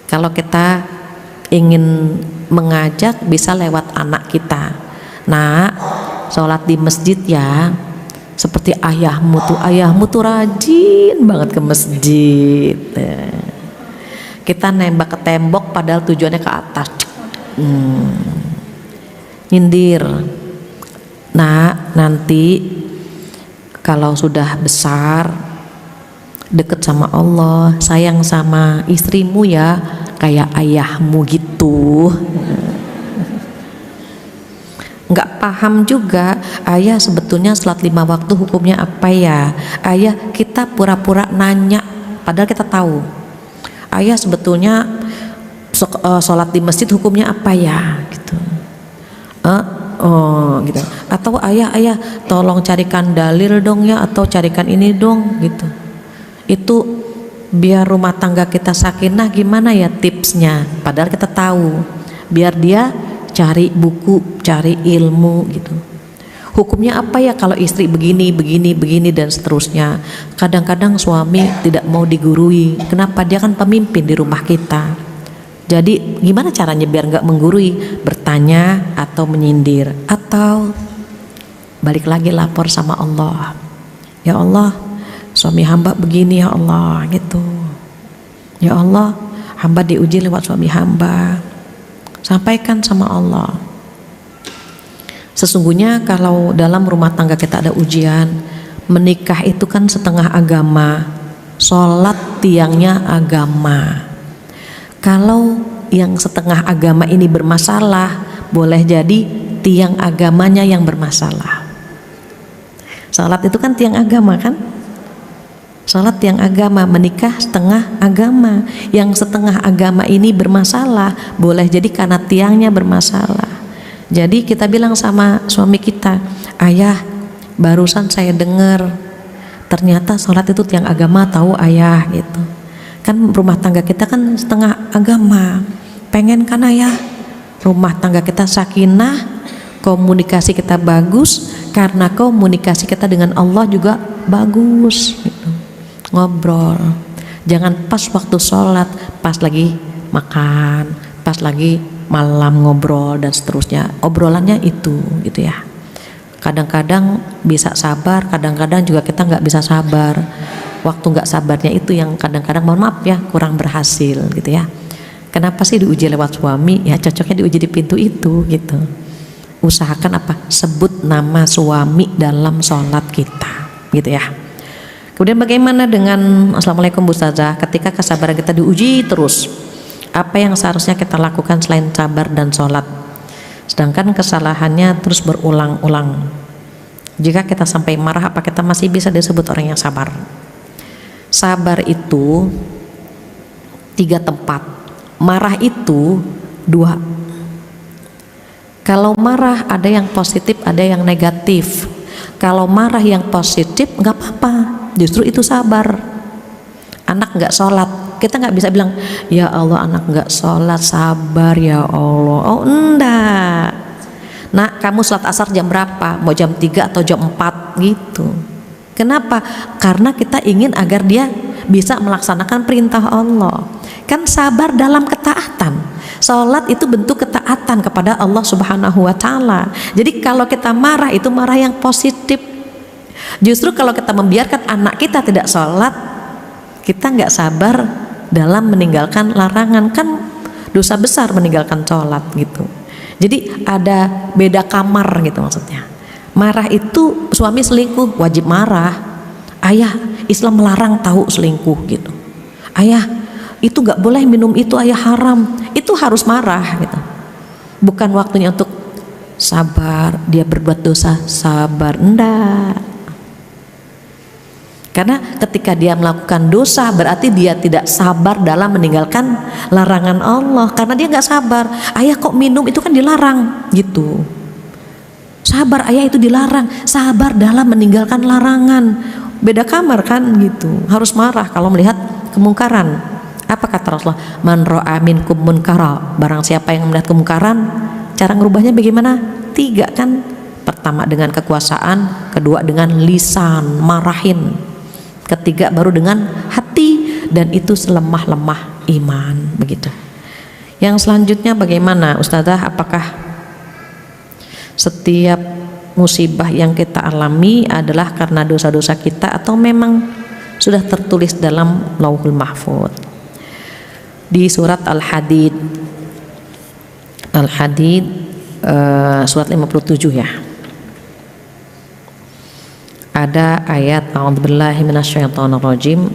Kalau kita ingin mengajak, bisa lewat anak kita. Nah, sholat di masjid ya, seperti ayahmu tuh rajin banget ke masjid. Kita nembak ke tembok padahal tujuannya ke atas. Nyindir. Nah, nanti kalau sudah besar, deket sama Allah, sayang sama istrimu ya, kayak ayahmu gitu. Nggak paham juga, ayah sebetulnya salat 5 waktu hukumnya apa ya? Ayah, kita pura-pura nanya, padahal kita tahu. Ayah sebetulnya sholat di masjid hukumnya apa ya? Gitu. Gitu. Atau ayah tolong carikan dalil dong ya, atau carikan ini dong gitu. Itu biar rumah tangga kita sakinah gimana ya tipsnya? Padahal kita tahu, biar dia cari buku, cari ilmu gitu. Hukumnya apa ya kalau istri begini dan seterusnya. Kadang-kadang suami tidak mau digurui. Kenapa? Dia kan pemimpin di rumah kita. Jadi gimana caranya biar nggak menggurui? Bertanya atau menyindir, atau balik lagi lapor sama Allah. Ya Allah, suami hamba begini ya Allah gitu. Ya Allah, hamba diuji lewat suami hamba. Sampaikan sama Allah. Sesungguhnya kalau dalam rumah tangga kita ada ujian, menikah itu kan setengah agama, sholat tiangnya agama. Kalau yang setengah agama ini bermasalah, boleh jadi tiang agamanya yang bermasalah. Sholat itu kan tiang agama kan? Sholat tiang agama, menikah setengah agama. Yang setengah agama ini bermasalah, boleh jadi karena tiangnya bermasalah. Jadi kita bilang sama suami kita, ayah, barusan saya dengar ternyata sholat itu tiang agama, tahu ayah gitu. Kan rumah tangga kita kan setengah agama. Pengen kan ayah rumah tangga kita sakinah, komunikasi kita bagus, karena komunikasi kita dengan Allah juga bagus gitu. Ngobrol, jangan pas waktu sholat, pas lagi makan, pas lagi malam ngobrol dan seterusnya. Obrolannya itu gitu ya. Kadang-kadang bisa sabar, kadang-kadang juga kita nggak bisa sabar. Waktu nggak sabarnya itu yang kadang-kadang, mohon maaf ya, kurang berhasil gitu ya. Kenapa sih diuji lewat suami? Ya cocoknya diuji di pintu itu gitu. Usahakan apa? Sebut nama suami dalam sholat kita gitu ya. Kemudian bagaimana dengan Assalamualaikum Bu Ustazah, ketika kesabaran kita diuji terus, apa yang seharusnya kita lakukan selain sabar dan sholat, sedangkan kesalahannya terus berulang-ulang? Jika kita sampai marah, apa kita masih bisa disebut orang yang sabar? Sabar itu 3 tempat, marah itu 2. Kalau marah ada yang positif, ada yang negatif. Kalau marah yang positif nggak apa-apa, justru itu sabar. Anak nggak sholat, kita nggak bisa bilang ya Allah anak nggak sholat, sabar ya Allah. Oh enggak. Nah kamu sholat asar jam berapa? Mau jam 3 atau jam 4 gitu. Kenapa? Karena kita ingin agar dia bisa melaksanakan perintah Allah. Kan sabar dalam ketaatan. Sholat itu bentuk ketaatan kepada Allah Subhanahu wa Ta'ala. Jadi kalau kita marah, itu marah yang positif. Justru kalau kita membiarkan anak kita tidak sholat, kita nggak sabar dalam meninggalkan larangan. Kan dosa besar meninggalkan sholat gitu. Jadi ada beda kamar gitu maksudnya. Marah itu suami selingkuh wajib marah. Ayah, Islam melarang tahu selingkuh gitu. Ayah, itu nggak boleh minum itu, ayah haram. Itu harus marah gitu. Bukan waktunya untuk sabar, dia berbuat dosa, sabar, enggak. Karena ketika dia melakukan dosa berarti dia tidak sabar dalam meninggalkan larangan Allah. Karena dia nggak sabar. Ayah kok minum, itu kan dilarang gitu. Sabar ayah, itu dilarang. Sabar dalam meninggalkan larangan. Beda kamar kan gitu. Harus marah kalau melihat kemungkaran. Apa kata Rasulullah? Man ra'a minkum munkara, barang siapa yang melihat kemungkaran, cara ngerubahnya bagaimana? 3 kan. Pertama dengan kekuasaan, kedua dengan lisan, marahin, ketiga baru dengan hati, dan itu selemah-lemah iman begitu. Yang selanjutnya bagaimana Ustazah? Apakah setiap musibah yang kita alami adalah karena dosa-dosa kita atau memang sudah tertulis dalam Lauhul Mahfuz. Di surat Al-Hadid surat 57 ya, ada ayat a'udzubillahi minasyaitonirrajim,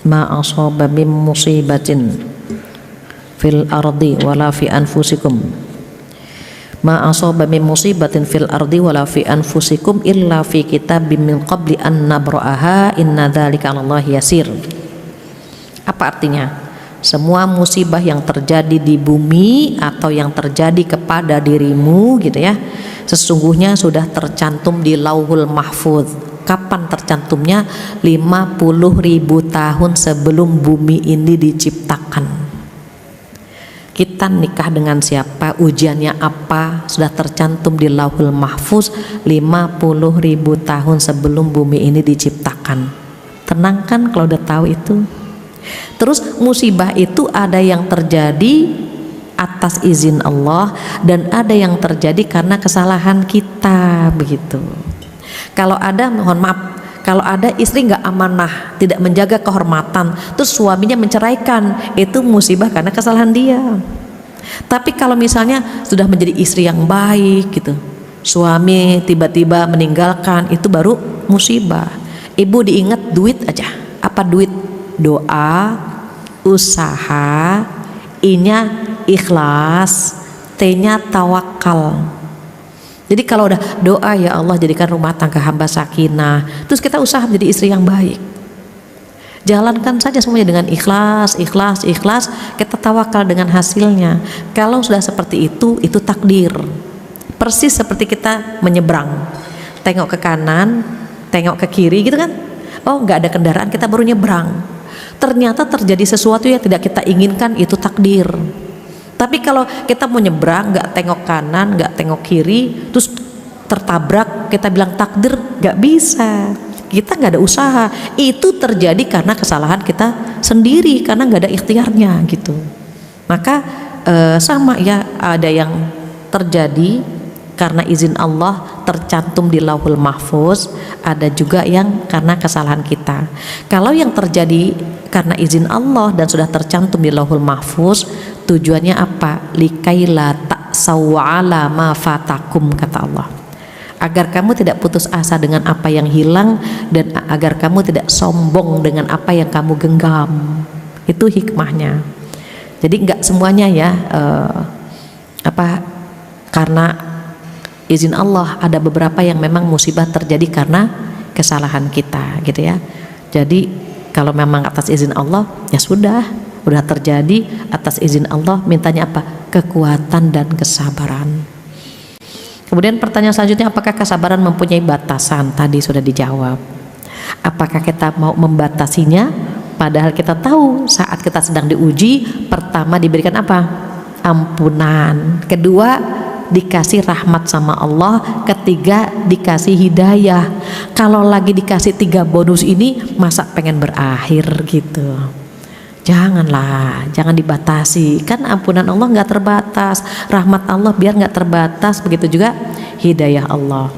ma asaba min musibatin fil ardi wala fi anfusikum, ma asaba min musibatin fil ardi wala fi anfusikum illa fi kitabim min qabli an nabra'aha inna dzalika 'alallahi yasir. Apa artinya? Semua musibah yang terjadi di bumi atau yang terjadi kepada dirimu gitu ya, sesungguhnya sudah tercantum di Lauhul Mahfuz. Kapan tercantumnya? 50.000 tahun sebelum bumi ini diciptakan. Kita nikah dengan siapa, ujiannya apa, sudah tercantum di Lauhul Mahfuz 50.000 tahun sebelum bumi ini diciptakan. Tenang kan kalau udah tahu itu? Terus musibah itu ada yang terjadi atas izin Allah dan ada yang terjadi karena kesalahan kita, begitu. Kalau ada, mohon maaf, kalau ada istri nggak amanah, tidak menjaga kehormatan, terus suaminya menceraikan, itu musibah karena kesalahan dia. Tapi kalau misalnya sudah menjadi istri yang baik gitu, suami tiba-tiba meninggalkan, itu baru musibah. Ibu diingat duit aja. Apa duit? Doa, usaha, I-nya ikhlas, T-nya tawakal. Jadi kalau udah doa, ya Allah jadikan rumah tangga hamba sakinah, terus kita usaha menjadi istri yang baik, jalankan saja semuanya dengan ikhlas, kita tawakal dengan hasilnya. Kalau sudah seperti itu takdir. Persis seperti kita menyeberang, tengok ke kanan, tengok ke kiri gitu kan, oh nggak ada kendaraan, kita baru nyebrang, ternyata terjadi sesuatu yang tidak kita inginkan, itu takdir. Tapi kalau kita mau nyebrang, nggak tengok kanan, nggak tengok kiri, terus tertabrak, kita bilang takdir, nggak bisa. Kita nggak ada usaha, itu terjadi karena kesalahan kita sendiri, karena nggak ada ikhtiarnya gitu. Maka sama ya, ada yang terjadi karena izin Allah tercantum di Lauhul Mahfuz, ada juga yang karena kesalahan kita. Kalau yang terjadi karena izin Allah dan sudah tercantum di Lauhul Mahfuz, tujuannya apa? Likaila ta'saw 'ala ma fatakum, kata Allah, agar kamu tidak putus asa dengan apa yang hilang dan agar kamu tidak sombong dengan apa yang kamu genggam. Itu hikmahnya. Jadi enggak semuanya ya karena izin Allah, ada beberapa yang memang musibah terjadi karena kesalahan kita gitu ya. Jadi kalau memang atas izin Allah, ya sudah terjadi atas izin Allah, mintanya apa? Kekuatan dan kesabaran. Kemudian pertanyaan selanjutnya, apakah kesabaran mempunyai batasan? Tadi sudah dijawab. Apakah kita mau membatasinya? Padahal kita tahu saat kita sedang diuji, pertama diberikan apa? Ampunan. Kedua, dikasih rahmat sama Allah. Ketiga, dikasih hidayah. Kalau lagi dikasih 3 bonus ini, masa pengen berakhir gitu? Janganlah, jangan dibatasi. Kan ampunan Allah nggak terbatas, rahmat Allah biar nggak terbatas, begitu juga hidayah Allah.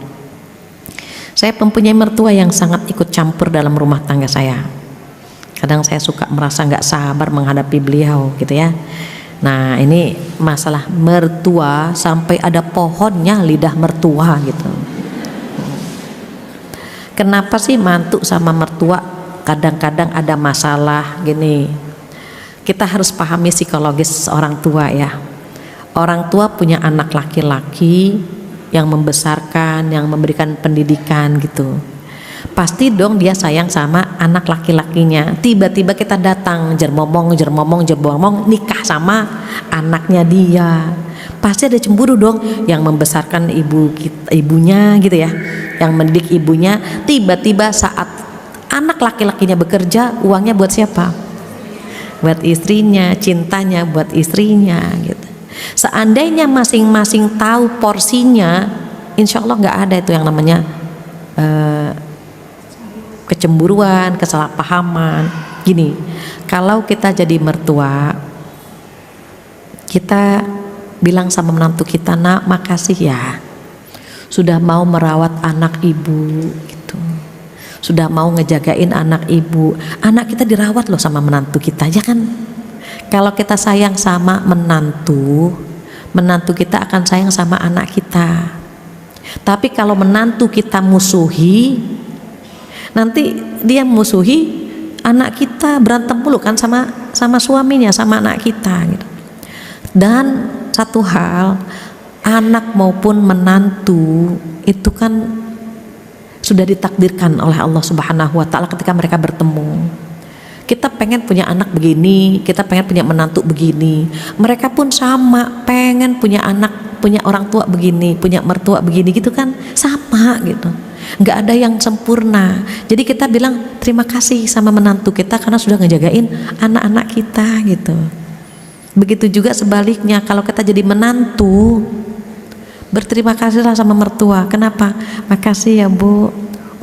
Saya mempunyai mertua yang sangat ikut campur dalam rumah tangga saya. Kadang saya suka merasa nggak sabar menghadapi beliau gitu ya. Nah ini masalah mertua, sampai ada pohonnya lidah mertua gitu. Kenapa sih mantu sama mertua kadang-kadang ada masalah gini? Kita harus pahami psikologis orang tua ya. Orang tua punya anak laki-laki yang membesarkan, yang memberikan pendidikan gitu. Pasti dong dia sayang sama anak laki-lakinya. Tiba-tiba kita datang jermomong nikah sama anaknya dia. Pasti ada cemburu dong, yang membesarkan ibunya gitu ya, yang mendidik ibunya. Tiba-tiba saat anak laki-lakinya bekerja, uangnya buat siapa? Buat istrinya, cintanya buat istrinya gitu. Seandainya masing-masing tahu porsinya, insya Allah nggak ada itu yang namanya kecemburuan, kesalahpahaman. Gini, kalau kita jadi mertua, kita bilang sama menantu kita, nak makasih ya, sudah mau merawat anak ibu gitu, sudah mau ngejagain anak ibu. Anak kita dirawat loh sama menantu kita, ya kan? Kalau kita sayang sama menantu, menantu kita akan sayang sama anak kita. Tapi kalau menantu kita musuhi, nanti dia musuhi anak kita, berantem mulu kan sama suaminya, sama anak kita gitu. Dan satu hal, anak maupun menantu itu kan sudah ditakdirkan oleh Allah Subhanahu wa taala ketika mereka bertemu. Kita pengen punya anak begini, kita pengen punya menantu begini. Mereka pun sama, pengen punya anak, punya orang tua begini, punya mertua begini gitu kan, sama gitu. Nggak ada yang sempurna. Jadi kita bilang terima kasih sama menantu kita karena sudah ngejagain anak-anak kita gitu. Begitu juga sebaliknya, kalau kita jadi menantu, berterima kasihlah sama mertua. Kenapa? Makasih ya Bu,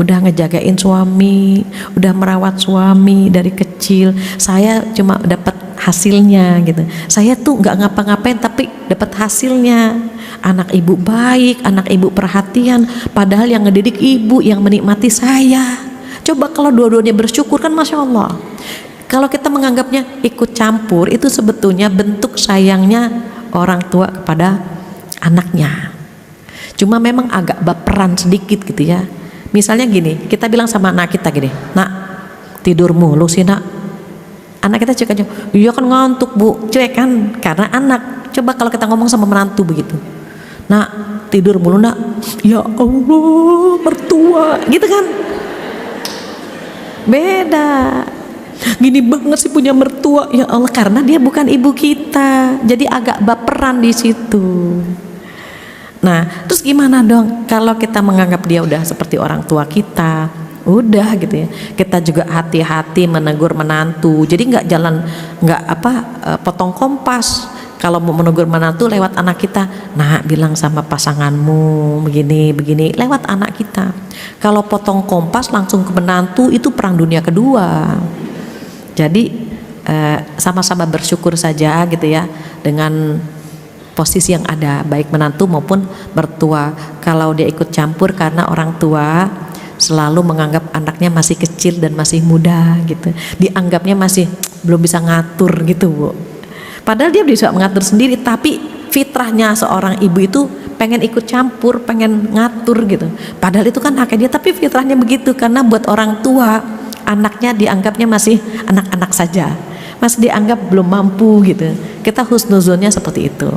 udah ngejagain suami, udah merawat suami dari kecil. Saya cuma dapat hasilnya gitu. Saya tuh nggak ngapa-ngapain tapi dapat hasilnya. Anak ibu baik, anak ibu perhatian. Padahal yang ngedidik ibu, yang menikmati saya. Coba kalau dua-duanya bersyukur kan Masya Allah. Kalau kita menganggapnya ikut campur, itu sebetulnya bentuk sayangnya orang tua kepada anaknya. Cuma memang agak baperan sedikit gitu ya. Misalnya gini, kita bilang sama anak kita gini, nak tidur mulu sih nak. Anak kita cek aja, iya kan ngantuk Bu, cuek kan, karena anak. Coba kalau kita ngomong sama menantu begitu, nak tidur mulu nak, ya Allah mertua, gitu kan. Beda. Gini banget sih punya mertua, ya Allah, karena dia bukan ibu kita, jadi agak baperan di situ. Nah, terus gimana dong kalau kita menganggap dia udah seperti orang tua kita, udah gitu ya. Kita juga hati-hati menegur menantu. Jadi nggak potong kompas. Kalau mau menegur menantu lewat anak kita, nah bilang sama pasanganmu begini lewat anak kita. Kalau potong kompas langsung ke menantu itu perang dunia kedua. Jadi sama-sama bersyukur saja gitu ya dengan posisi yang ada, baik menantu maupun mertua. Kalau dia ikut campur karena orang tua selalu menganggap anaknya masih kecil dan masih muda gitu, dianggapnya masih belum bisa ngatur gitu Bu. Padahal dia bisa mengatur sendiri, tapi fitrahnya seorang ibu itu pengen ikut campur, pengen ngatur gitu. Padahal itu kan haknya dia, tapi fitrahnya begitu karena buat orang tua anaknya dianggapnya masih anak-anak saja, masih dianggap belum mampu gitu. Kita husnuzonnya seperti itu.